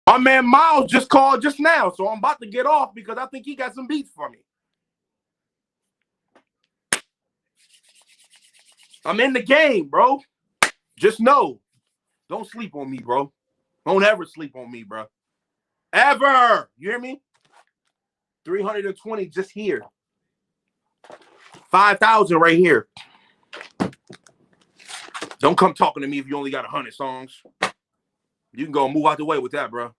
My man Miles just called just now, so I'm about to get off because I think he got some beats for me. I'm in the game, bro. Just know, don't sleep on me, bro. Don't ever sleep on me, bro. Ever. You hear me? 320 just here. 5,000 right here. Don't come talking to me if you only got 100 songs. You can go move out the way with that, bro.